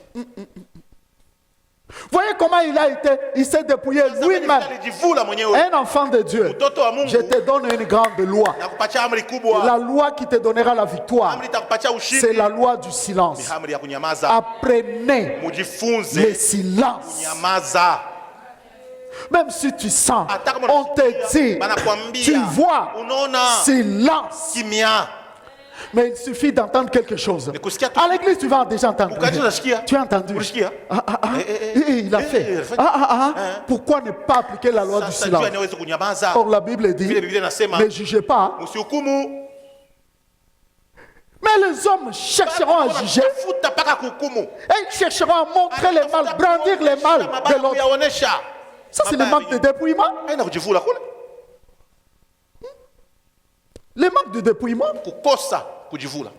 Voyez comment il s'est dépouillé lui-même. Alijivula mwenyewe. Un enfant de Dieu. Mtoto wa Mungu Je te donne une grande loi. nakupatia amri kubwa. La loi qui te donnera la victoire, Amri itakupatia c'est ushindi. la loi du silence. Ni amri ya kunyamaza. Apprenez le Mujifunze silence. kunyamaza. Même si tu sens, Hata kama on te dit, banakwambia, tu vois, unaona silence. kimya. Mais il suffit d'entendre quelque chose. Nikusikia tu. À l'église, tu vas déjà entendre. Ukaji unasikia? Tu as entendu. Unasikia? Il a fait. Pourquoi ne pas appliquer la loi du Sasa silence? jua niweze kunyamaza. Or, la Bible Vile dit, Biblia inasema ne jugez pas. usihukumu. Mais les hommes chercheront à juger. Tafuta mpaka kuhukumu. Et ils chercheront à montrer le mal, brandir le mal de l'autre. Kuyaonesha. Ça, c'est le manque de dépouillement. Haina kujivula kule. Le manque de dépouillement. Kukosa kujivula.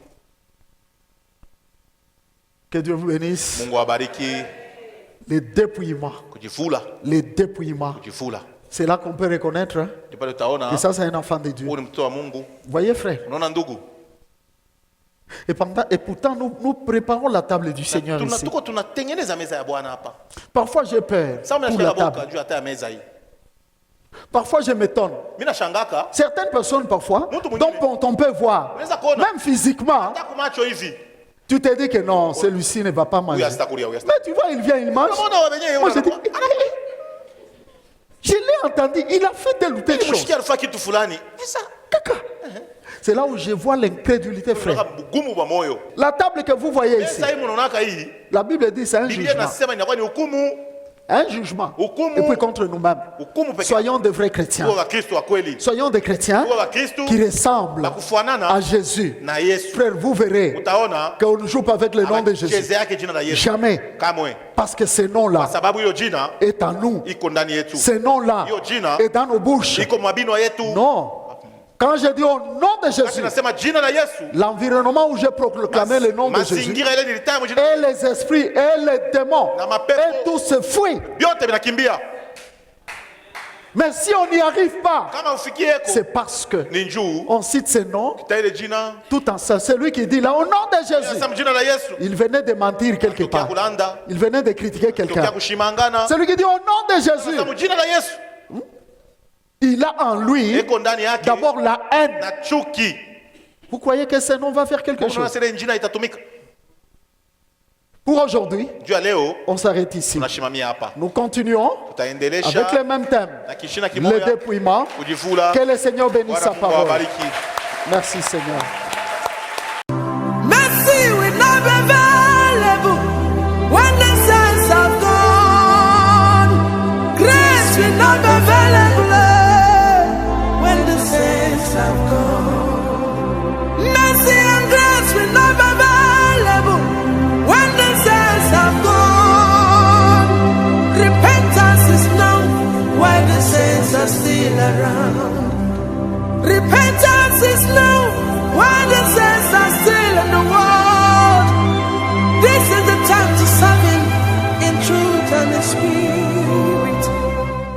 Que Dieu vous bénisse. Mungu awabariki. Les dépouillements. Kujivula. Les dépouillements. Kujivula. C'est là qu'on peut reconnaître hein, Ndipo pale utaona que ça, c'est un enfant de Dieu. huyu ni mtoto wa Mungu. Vous voyez, frère? Unaona ndugu? Et pourtant, nous préparons la table du Seigneur ici. Tuko tunatengeneza meza ya Bwana hapa. Parfois, j'ai peur Sasa pour mnashika la boka table. juu hata ya meza hii. Parfois, je m'étonne. Mimi nashangaka Certaines personnes, parfois, Mtu mwingine. dont on peut voir, unaweza kuona même physiquement, hata kwa macho hivi. tu te dis que non, celui-ci ne va pas Huyu manger. asitakulia huyu. Mais tu vois, il vient, il mange. Unaona wewe wenyewe Moi, je dis, unaona. je l'ai entendu, il a fait telle ou telle chose. Mshikia alifanya kitu fulani. Sasa Caca. C'est là où je vois l'incrédulité, frère. unataka bugumu wa moyo. La table que vous voyez ici, Sasa hivi unaonaka hii. la Bible dit c'est un Biblia jugement. inasema inakuwa ni hukumu. Un jugement. Hukumu. Et puis contre nous-mêmes. Hukumu pekee. Soyons de vrais chrétiens. Kwa Wakristo wa kweli. Soyons des chrétiens Kwa Wakristo qui ressemblent wa kufanana à Jésus. na Yesu. Frère, vous verrez Utaona qu'on ne joue pas avec le nom de Jésus. cheze yake jina la Yesu. Jamais. Kamwe. Parce que ce Kwa nom-là sababu hiyo jina est en nous. iko ndani yetu. Ce nom-là Hiyo jina est dans nos bouches. iko mwabino yetu. Non. Quand je dis au nom de Basi Jésus, nasema jina la Yesu. l'environnement où j'ai proclamé le nom de Jésus, Mazingira ile nilitamu jina. et les esprits, et les démons, Na mapepo. et tout se fuit. Vyote vinakimbia. Mais si on n'y arrive pas, Kama ufikieko c'est parce que ni njuu. on cite ce nom Ta ile jina. tout en ça. C'est lui qui dit là, au nom de Jésus, Nasema jina la Yesu. il venait de mentir quelque Tokea part. kulanda. Il venait de critiquer Tokea quelqu'un. kushimangana. C'est lui qui dit au nom de Jésus, Nasema jina la Yesu. il a en lui Iko ndani yake. d'abord la haine. Na chuki. Vous croyez que ce nom va faire quelque Unaona chose? sile jina itatumika. Pour aujourd'hui, juu ya leo on s'arrête ici. tunashimamia hapa, Nous continuons tutaendelesha avec le même thème, na kishina le kimoja dépouillement. kujivula. Que le Seigneur bénisse Bwana sa Mungu parole. awabariki. Merci Seigneur. Mercy will not be available when the saints have gone. Grace will not be available when the saints have gone. Mercy and grace will not be available when the saints have gone. Repentance is known while the saints are still around. Repentance is known while the saints